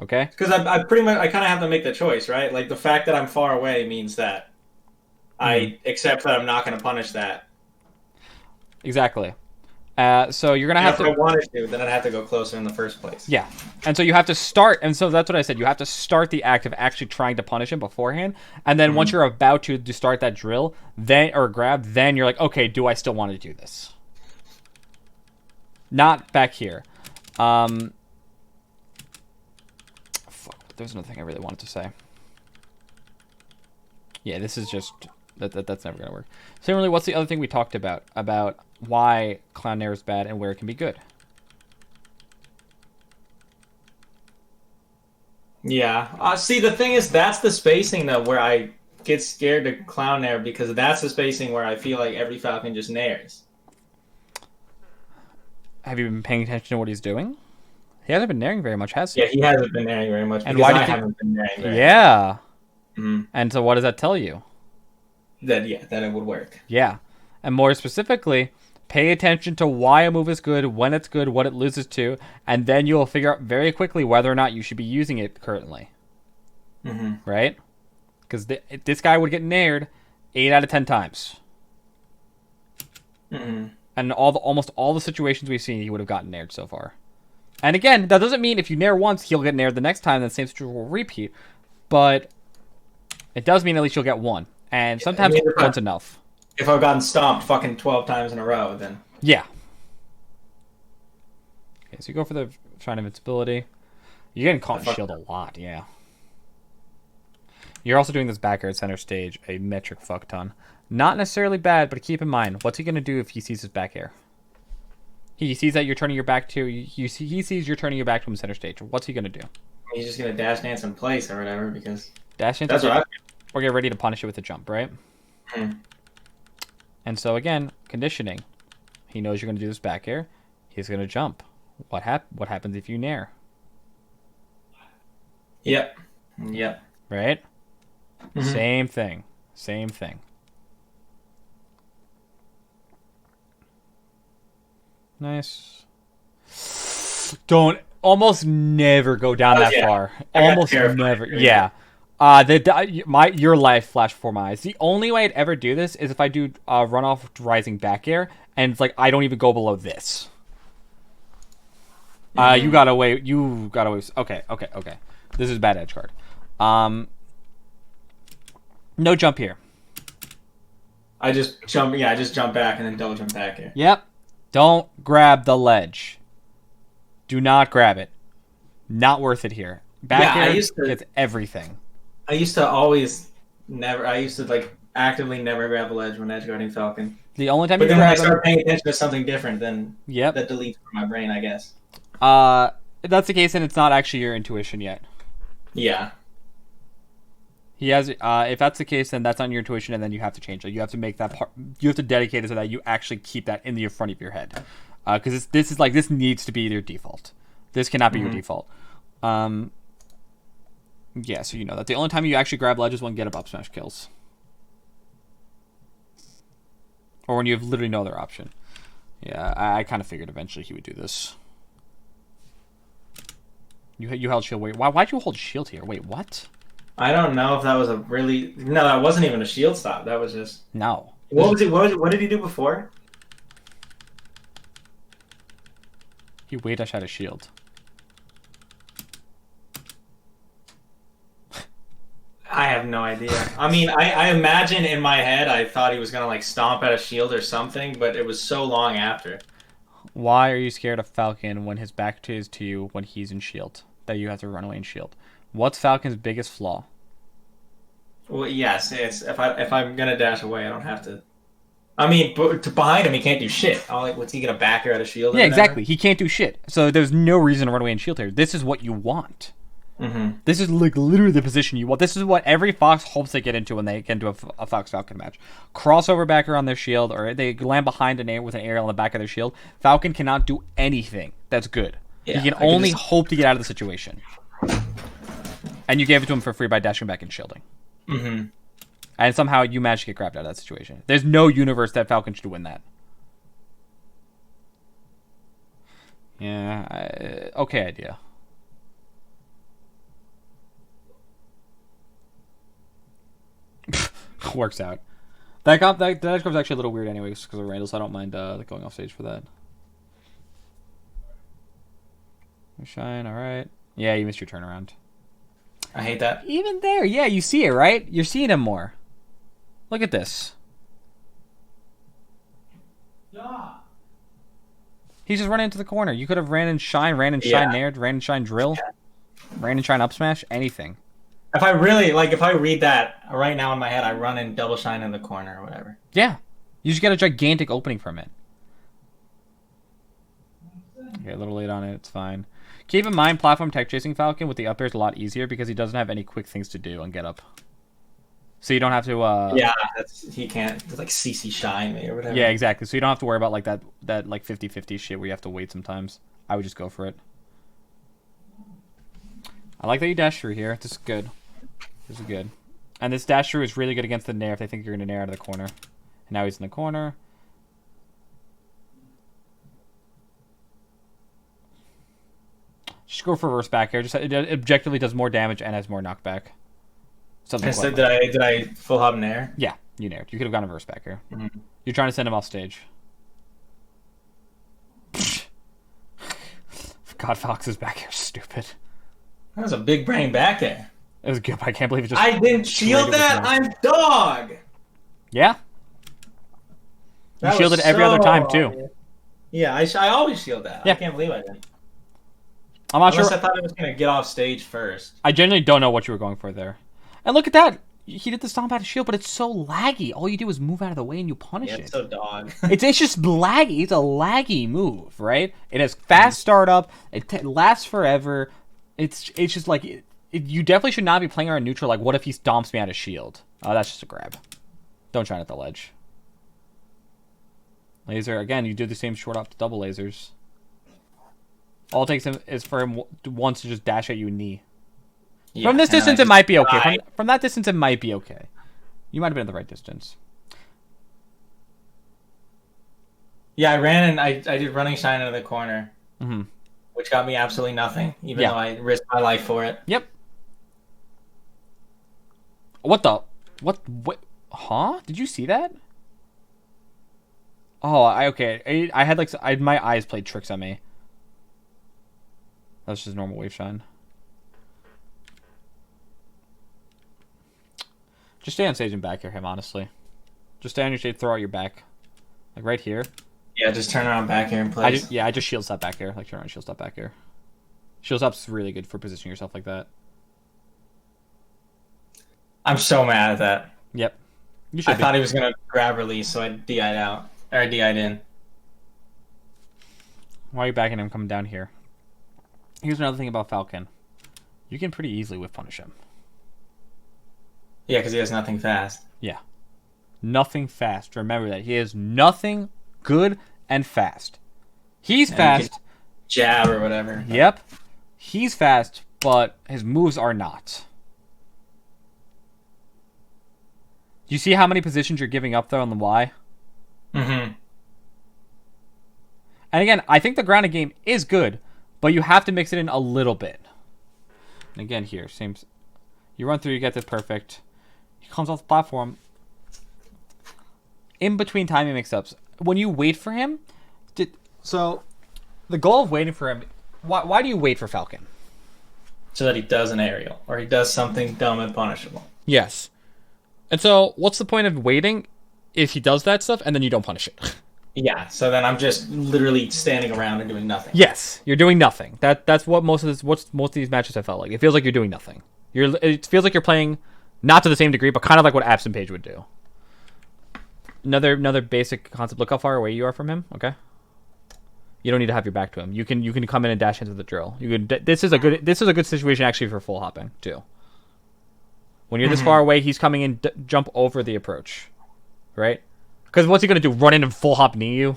Okay? Because I pretty much, I kind of have to make the choice, right? Like, the fact that I'm far away means that I accept that I'm not going to punish that. Exactly. So you're gonna have to. If I wanted to, then I'd have to go closer in the first place. Yeah, and so you have to start, and so that's what I said. You have to start the act of actually trying to punish him beforehand, and then once you're about to start that drill, then or grab, then you're like, okay, do I still want to do this? Not back here. Fuck. There's another thing I really wanted to say. Yeah, this is just that's never gonna work. Similarly, what's the other thing we talked about why Clown Nair is bad and where it can be good? Yeah. See, the thing is, that's the spacing though where I get scared to Clown Nair, because that's the spacing where I feel like every Falcon just nairs. Have you been paying attention to what he's doing? He hasn't been nairing very much, has he? Yeah, he hasn't been nairing very much. And why do you haven't been nairing very much. Mm-hmm. And so what does that tell you? That it would work. Yeah. And more specifically, pay attention to why a move is good, when it's good, what it loses to, and then you'll figure out very quickly whether or not you should be using it currently. Mm-hmm. Right? Because this guy would get naired 8 out of 10 times. Mm-hmm. And almost all the situations we've seen, he would have gotten naired so far. And again, that doesn't mean if you nair once, he'll get naired the next time, the same situation will repeat. But it does mean at least you'll get one. And sometimes one's enough. If I've gotten stomped fucking 12 times in a row, then... Yeah. Okay, so you go for the Shrine of Invincibility. You're getting caught in shield a lot, yeah. You're also doing this back air at center stage, a metric fuck ton. Not necessarily bad, but keep in mind, what's he going to do if he sees his back air? He sees that you're turning your back to... he sees you're turning your back to him center stage. What's he going to do? He's just going to dash dance in place or whatever, because... Dash dance? That's what I... Or get ready to punish it with a jump, right? Mm. And so again, conditioning. He knows you're going to do this back air. He's going to jump. What happens if you nair? Yep. Right? Mm-hmm. Same thing. Nice. Don't almost never go down that far. Almost never. Yeah. Your life flashed before my eyes. The only way I'd ever do this is if I do run off rising back air, and it's like I don't even go below this. You got away. Okay. This is bad edge card. No jump here. I just jump. Yeah, I just jump back and then double jump back here. Yep. Don't grab the ledge. Do not grab it. Not worth it here. Back air gets everything. I used to always never. I used to like actively never grab a ledge when edgeguarding Falcon. The only time but then when I start paying attention to something different, then that deletes from my brain, I guess. If that's the case, then it's not actually your intuition yet. Yeah. He has. If that's the case, then that's on your intuition, and then you have to change it. You have to make that part. You have to dedicate it so that you actually keep that in the front of your head, because this needs to be your default. This cannot be your default. Yeah, so you know that the only time you actually grab ledge is when get up smash kills, or when you have literally no other option. Yeah, I kind of figured eventually he would do this. You held shield. Wait, why'd you hold shield here? Wait, what? I don't know if that was a really... No, that wasn't even a shield stop. That was just... No. What was it? What did he do before? He wait dash out a shield. I have no idea. I mean, I imagine in my head I thought he was going to like stomp at a shield or something, but it was so long after. Why are you scared of Falcon when his back is to you when he's in shield? That you have to run away in shield. What's Falcon's biggest flaw? Well, yes, it's if I'm gonna dash away, I don't have to. I mean, behind him, he can't do shit. What's he gonna back her at a shield? Yeah, exactly. He can't do shit. So there's no reason to run away in shield here. This is what you want. Mm-hmm. This is like literally the position you want. This is what every Fox hopes they get into when they get into a Fox Falcon match. Crossover backer on their shield, or they land behind an air with an aerial on the back of their shield. Falcon cannot do anything that's good. Yeah, he can only hope to get out of the situation. And you gave it to him for free by dashing back and shielding. Mm-hmm. And somehow you managed to get grabbed out of that situation. There's no universe that Falcon should win that. Yeah, okay idea. Works out. That edge comes actually a little weird anyways because of Randall, so I don't mind going off stage for that. Shine, alright. Yeah, you missed your turnaround. I hate that. Even there, yeah, you see it, right? You're seeing him more. Look at this. Yeah. He's just running into the corner. You could have ran and shine nared, ran and shine drill, ran and shine up smash, anything. If I read that right now in my head, I run and double shine in the corner or whatever. Yeah. You just get a gigantic opening from it. Okay, a little late on it. It's fine. Keep in mind, platform tech chasing Falcon with the up air is a lot easier because he doesn't have any quick things to do on get up. So you don't have to. Yeah, he can't. It's like CC shine me or whatever. Yeah, exactly. So you don't have to worry about like that like 50-50 shit where you have to wait sometimes. I would just go for it. I like that you dash through here. This is good. This is good. And this dash through is really good against the nair if they think you're going to nair out of the corner. And now he's in the corner. Just go for reverse back air. Just it objectively does more damage and has more knockback. Something. So did I full hop nair? Yeah, you naired. You could have gone reverse back air. Mm-hmm. You're trying to send him off stage. God, Fox's back air is stupid. That was a big brain back air. It was good, but I can't believe it just. I didn't shield that. I'm dog. Yeah. You shielded every other time too. Yeah, I always shield that. Yeah. I can't believe I didn't. I'm not Unless sure. I thought it was gonna get off stage first. I genuinely don't know what you were going for there. And look at that. He did the stomp out of shield, but it's so laggy. All you do is move out of the way and you punish it. It's so dog. it's just laggy. It's a laggy move, right? It has fast startup. It lasts forever. It's just like you definitely should not be playing around neutral. Like, what if he stomps me out of shield? Oh, that's just a grab. Don't shine at the ledge. Laser again. You do the same short up to double lasers. All it takes him is for him once to just dash at you and knee. Yeah, from this distance, it might be okay. From that distance, it might be okay. You might have been at the right distance. Yeah, I ran and I did running shine into the corner, mm-hmm. which got me absolutely nothing, even though I risked my life for it. Yep. What the? What? Huh? Did you see that? Oh, okay. I had my eyes played tricks on me. That's just normal wave shine. Just stay on stage and back air him, honestly. Just stay on your stage, throw out your back. Like right here. Yeah, just turn around back air and place. I just shield stop back air. Like turn around shield stop back air. Shield stop's really good for positioning yourself like that. I'm so mad at that. Yep. You should I thought he was going to grab release, so I DI'd out. Or I DI'd in. Why are you backing him coming down here? Here's another thing about Falcon. You can pretty easily whiff punish him. Yeah, because he has nothing fast. Yeah. Nothing fast. Remember that. He has nothing good and fast. He's fast. Jab or whatever. Yep. He's fast, but his moves are not. Do you see how many positions you're giving up, though, on the Y? Mm-hmm. And again, I think the grounded game is good, but you have to mix it in a little bit. And again, here, same. You run through, you get this perfect. He comes off the platform. In between timing mix-ups, when you wait for him, so the goal of waiting for him, why do you wait for Falcon? So that he does an aerial, or he does something dumb and punishable. Yes. And so, what's the point of waiting if he does that stuff and then you don't punish it? Yeah, so then I'm just literally standing around and doing nothing. Yes, you're doing nothing. That's what most of these matches have felt like. It feels like you're doing nothing. It feels like you're playing not to the same degree, but kind of like what Absent Page would do. Another basic concept. Look how far away you are from him. Okay. You don't need to have your back to him. You can come in and dash into the drill. This is a good situation actually for full hopping too. When you're this far away, he's coming in, jump over the approach, right? Because what's he gonna do? Run in and full hop knee you?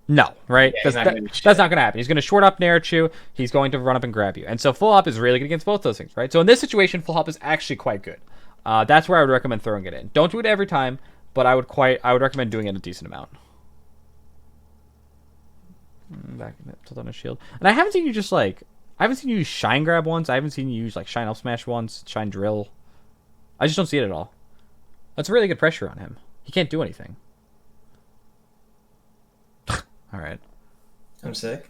No, right? Yeah, that's not gonna happen. He's gonna short up nair at you. He's going to run up and grab you. And so full hop is really good against both those things, right? So in this situation, full hop is actually quite good. That's where I would recommend throwing it in. Don't do it every time, but I would recommend doing it a decent amount. Back in tilt on a shield. And I haven't seen you just like... I haven't seen you use Shine Grab once. I haven't seen you use like Shine Up Smash once. Shine Drill. I just don't see it at all. That's really good pressure on him. He can't do anything. Alright. I'm sick.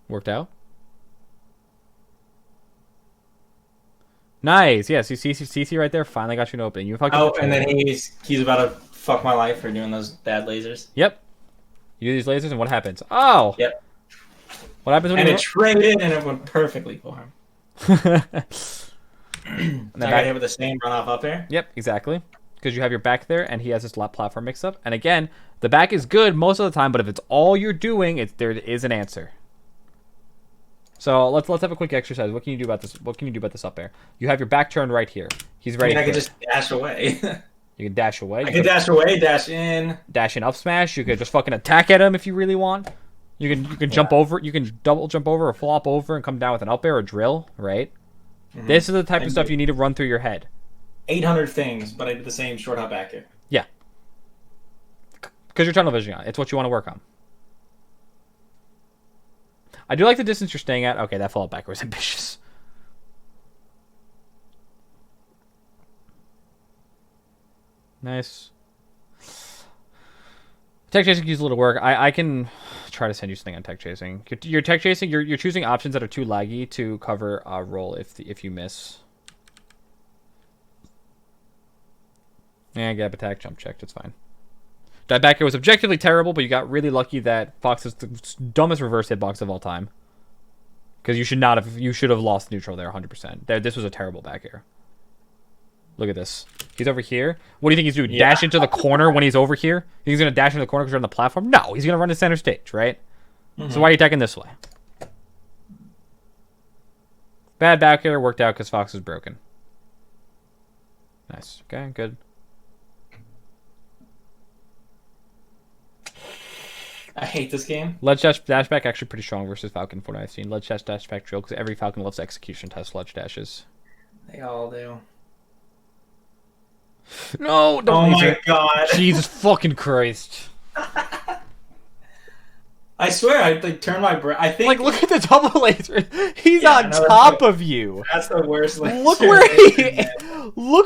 Worked out. Nice. Yes, you see CC right there. Finally got you an opening. You fucking and then he's about to fuck my life for doing those bad lasers. Yep. You do these lasers and what happens? Oh. Yep. What happens when and you... it traded and it went perfectly for him. And I got hit with the same runoff up air. Yep, exactly. Because you have your back there, and he has this platform mix-up. And again, the back is good most of the time, but if it's all you're doing, there is an answer. So let's have a quick exercise. What can you do about this? What can you do about this up air? You have your back turned right here. He's ready. I can just dash away. You can dash away. I can dash away, dash in. Dash in up smash. You could just fucking attack at him if you really want. You can jump over. You can double jump over or flop over and come down with an up air or drill, right? Mm-hmm. This is the type of stuff you need to run through your head. 800 things, but I did the same short hop back here. Yeah. Because you're tunnel vision on. It's what you want to work on. I do like the distance you're staying at. Okay, that fall back was ambitious. Nice. Tech chasing uses a little work. I can try to send you something on tech chasing. You're tech chasing. You're choosing options that are too laggy to cover a roll if you miss. Yeah, gap attack, jump checked. It's fine. That back air was objectively terrible, but you got really lucky that Fox is the dumbest reverse hitbox of all time. Because you should have lost neutral there 100%. This was a terrible back air. Look at this. He's over here. What do you think he's doing? Yeah. Dash into the corner when he's over here? He's going to dash into the corner because you're on the platform? No, he's going to run to center stage, right? Mm-hmm. So why are you attacking this way? Bad back air worked out because Fox is broken. Nice. Okay, good. I hate this game. Ledge dash back actually pretty strong versus Falcon from what I've seen. Ledge dash back drill because every Falcon loves execution test ledge dashes. They all do. No, don't. Oh my god! Jesus fucking Christ! I swear, I turned my brain. I think. Like, look at the double laser. He's on top of you. That's the worst laser. Look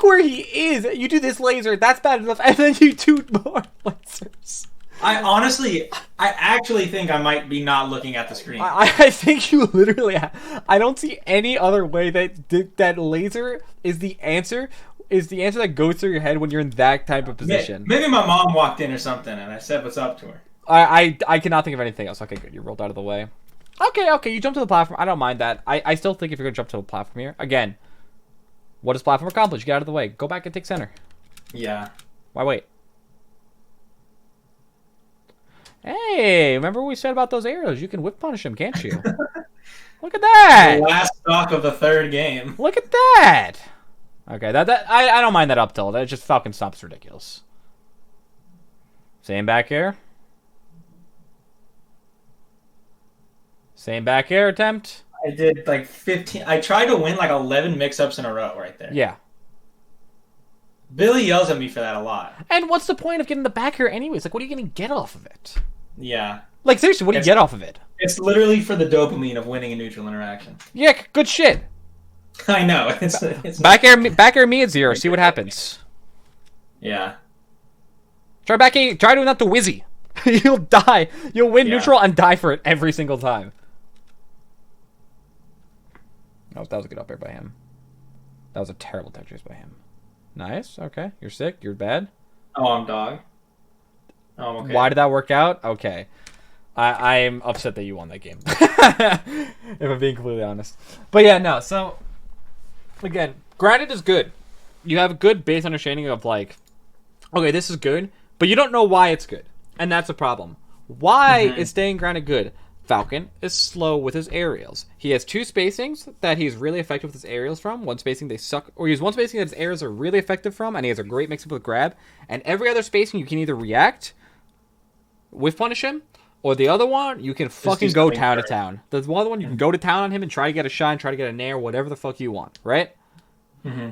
where he is. You do this laser. That's bad enough, and then you do more lasers. I actually think I might be not looking at the screen. I think you literally I don't see any other way that laser is the answer that goes through your head when you're in that type of position. Maybe my mom walked in or something and I said what's up to her. I cannot think of anything else. Okay, good. You rolled out of the way. Okay, you jumped to the platform. I don't mind that. I still think if you're going to jump to the platform here, again, what does platform accomplish? Get out of the way. Go back and take center. Yeah. Why wait? Hey, remember what we said about those arrows? You can whip punish them, can't you? Look at that! The last stock of the third game. Look at that! Okay, I don't mind that up tilt. That just Falcon stops ridiculous. Same back air. Same back air attempt. I did like 15. I tried to win like 11 mix-ups in a row right there. Yeah. Billy yells at me for that a lot. And what's the point of getting the back air anyways? Like, what are you going to get off of it? Yeah. Like, seriously, what do you get off of it? It's literally for the dopamine of winning a neutral interaction. Yeah, good shit. I know. It's back air me at 0. See what happens. Yeah. Try doing that to Wizzy. You'll die. You'll win neutral and die for it every single time. Oh, that was a good up air by him. That was a terrible tech chase by him. Nice. Okay. You're sick. You're bad. Oh, I'm dog. Oh, okay. Why did that work out? Okay. I'm upset that you won that game. If I'm being completely honest. But yeah, no. So, again, granted is good. You have a good base understanding of like, okay, this is good, but you don't know why it's good. And that's a problem. Why is staying grounded good? Falcon is slow with his aerials. He has 2 spacings that he's really effective with his aerials from. One spacing they suck, or he has one spacing that his aerials are really effective from, and he has a great mix-up with grab. And every other spacing you can either react, whiff punish him, or the other one you can fucking go town to town. The other one you can go to town on him and try to get a shine, try to get a nair, whatever the fuck you want, right?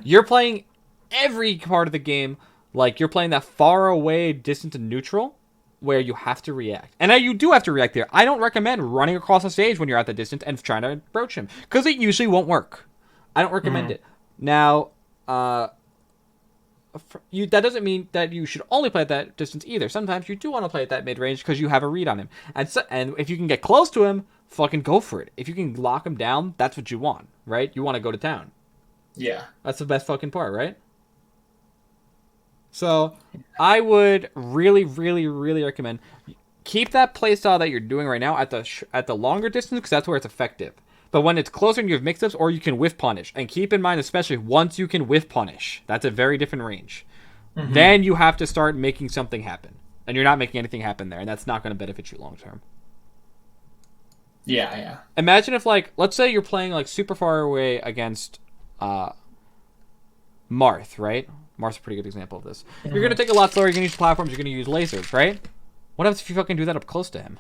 You're playing every part of the game like you're playing that far away, distant, and neutral. where you have to react. And now you do have to react there. I don't recommend running across the stage when you're at the distance and trying to approach him, because it usually won't work. I don't recommend it. Now, that doesn't mean that you should only play at that distance either. Sometimes you do want to play at that mid-range because you have a read on him. And if you can get close to him, fucking go for it. If you can lock him down, that's what you want, right? You want to go to town. Yeah. That's the best fucking part, right? So, I would really, really, really recommend keep that playstyle that you're doing right now at the longer distance, because that's where it's effective. But when it's closer and you have mix-ups, or you can whiff punish. And keep in mind, especially once you can whiff punish, that's a very different range. Mm-hmm. Then you have to start making something happen. And you're not making anything happen there, and that's not going to benefit you long term. Yeah, yeah. Imagine if, like, let's say you're playing, like, super far away against Marth, right? Marth's a pretty good example of this. Mm-hmm. You're going to take a lot slower, you're going to use platforms, you're going to use lasers, right? What happens if you fucking do that up close to him?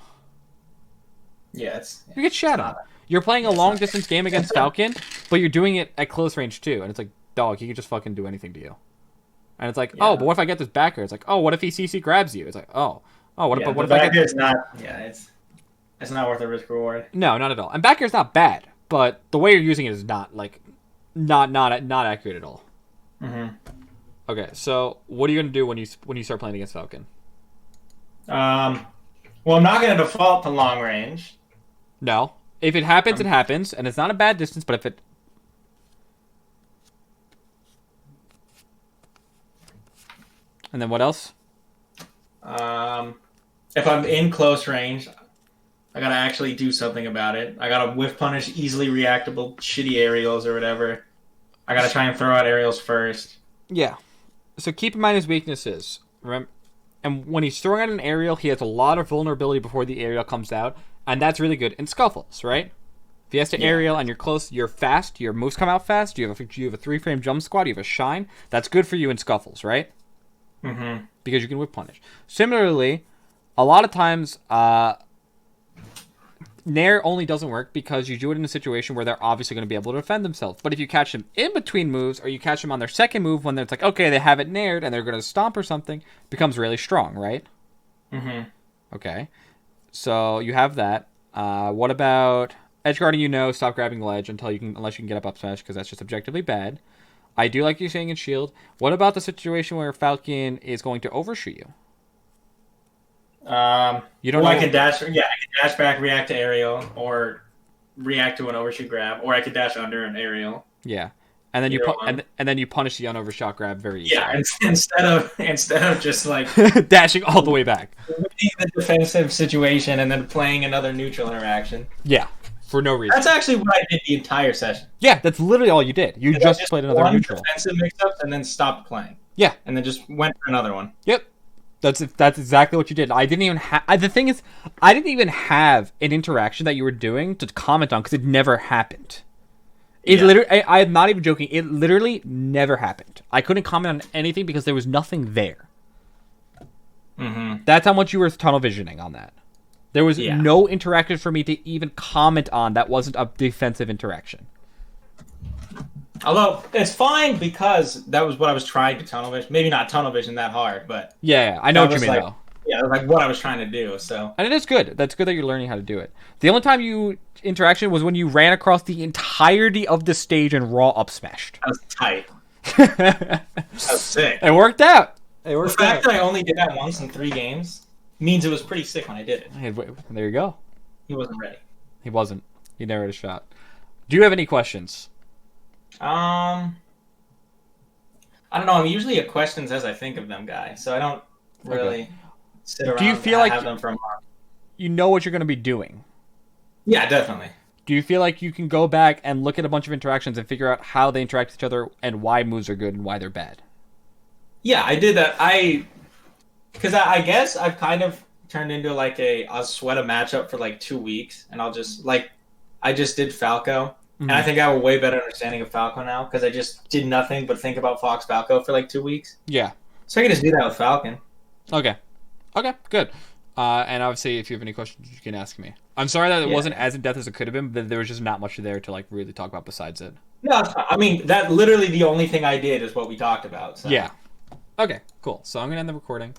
Yeah, you get shot on. You're playing a long distance game against Falcon, but you're doing it at close range too, and it's like, dog, he can just fucking do anything to you. And it's like, oh, but what if I get this backer? It's like, oh, what if he CC grabs you? It's like, what if I get this? It's not worth the risk reward. No, not at all. And backer's not bad, but the way you're using it is not accurate at all. Mm-hmm. Okay, so what are you gonna do when you start playing against Falcon? Well, I'm not gonna default to long range. No. If it happens, it happens, and it's not a bad distance, but if it... And then what else? If I'm in close range, I gotta actually do something about it. I gotta whiff punish easily reactable shitty aerials or whatever. I gotta try and throw out aerials first. Yeah. So keep in mind his weaknesses. Remember? And when he's throwing out an aerial, he has a lot of vulnerability before the aerial comes out. And that's really good in scuffles, right? If he has to aerial and you're close, you're fast, your moves come out fast, you have a 3-frame jump squad, you have a shine, that's good for you in scuffles, right? Mm-hmm. Because you can whip punish. Similarly, a lot of times, Nair only doesn't work because you do it in a situation where they're obviously going to be able to defend themselves. But if you catch them in between moves, or you catch them on their second move when it's like, okay, they have it naired and they're going to stomp or something, it becomes really strong, right? Mm-hmm. Okay. So you have that. What about edge guarding? Stop grabbing ledge unless you can get up smash, because that's just objectively bad. I do like you saying in shield. What about the situation where Falcon is going to overshoot you? You don't. Well, I can dash. Yeah, I can dash back, react to aerial, or react to an overshoot grab, or I could dash under an aerial. Yeah, and then you punish the unovershot grab very easily. Yeah, instead of just like dashing all the way back, the defensive situation, and then playing another neutral interaction. Yeah, for no reason. That's actually what I did the entire session. Yeah, that's literally all you did. You just played another neutral. Defensive mix-ups and then stopped playing. Yeah, and then just went for another one. Yep. That's exactly what you did. I didn't even have... The thing is, I didn't even have an interaction that you were doing to comment on, because it never happened. Literally... I'm not even joking. It literally never happened. I couldn't comment on anything because there was nothing there. Mm-hmm. That's how much you were tunnel visioning on that. There was no interaction for me to even comment on that wasn't a defensive interaction. Although, it's fine because that was what I was trying to tunnel vision. Maybe not tunnel vision that hard, but... Yeah, I know what you mean, though. Yeah, it was like what I was trying to do, so... And it is good. That's good that you're learning how to do it. The only time you interaction was when you ran across the entirety of the stage and raw up smashed. That was tight. That was sick. It worked out. The fact that I only did that once in 3 games means it was pretty sick when I did it. There you go. He wasn't ready. He wasn't. He never had a shot. Do you have any questions? I don't know. I'm usually a questions as I think of them guy, so I don't really sit around. Do you feel like have them from? You know what you're going to be doing? Yeah, definitely. Do you feel like you can go back and look at a bunch of interactions and figure out how they interact with each other and why moves are good and why they're bad? Yeah, I did that. Because I guess I've kind of turned into like I'll sweat a matchup for like 2 weeks, and I'll just I just did Falco. And I think I have a way better understanding of Falco now because I just did nothing but think about Fox Falco for like 2 weeks. Yeah. So I can just do that with Falcon. Okay, good. And obviously, if you have any questions, you can ask me. I'm sorry that it wasn't as in depth as it could have been, but there was just not much there to like really talk about besides it. No, I mean that literally the only thing I did is what we talked about. So. Yeah. Okay, cool. So I'm gonna end the recording.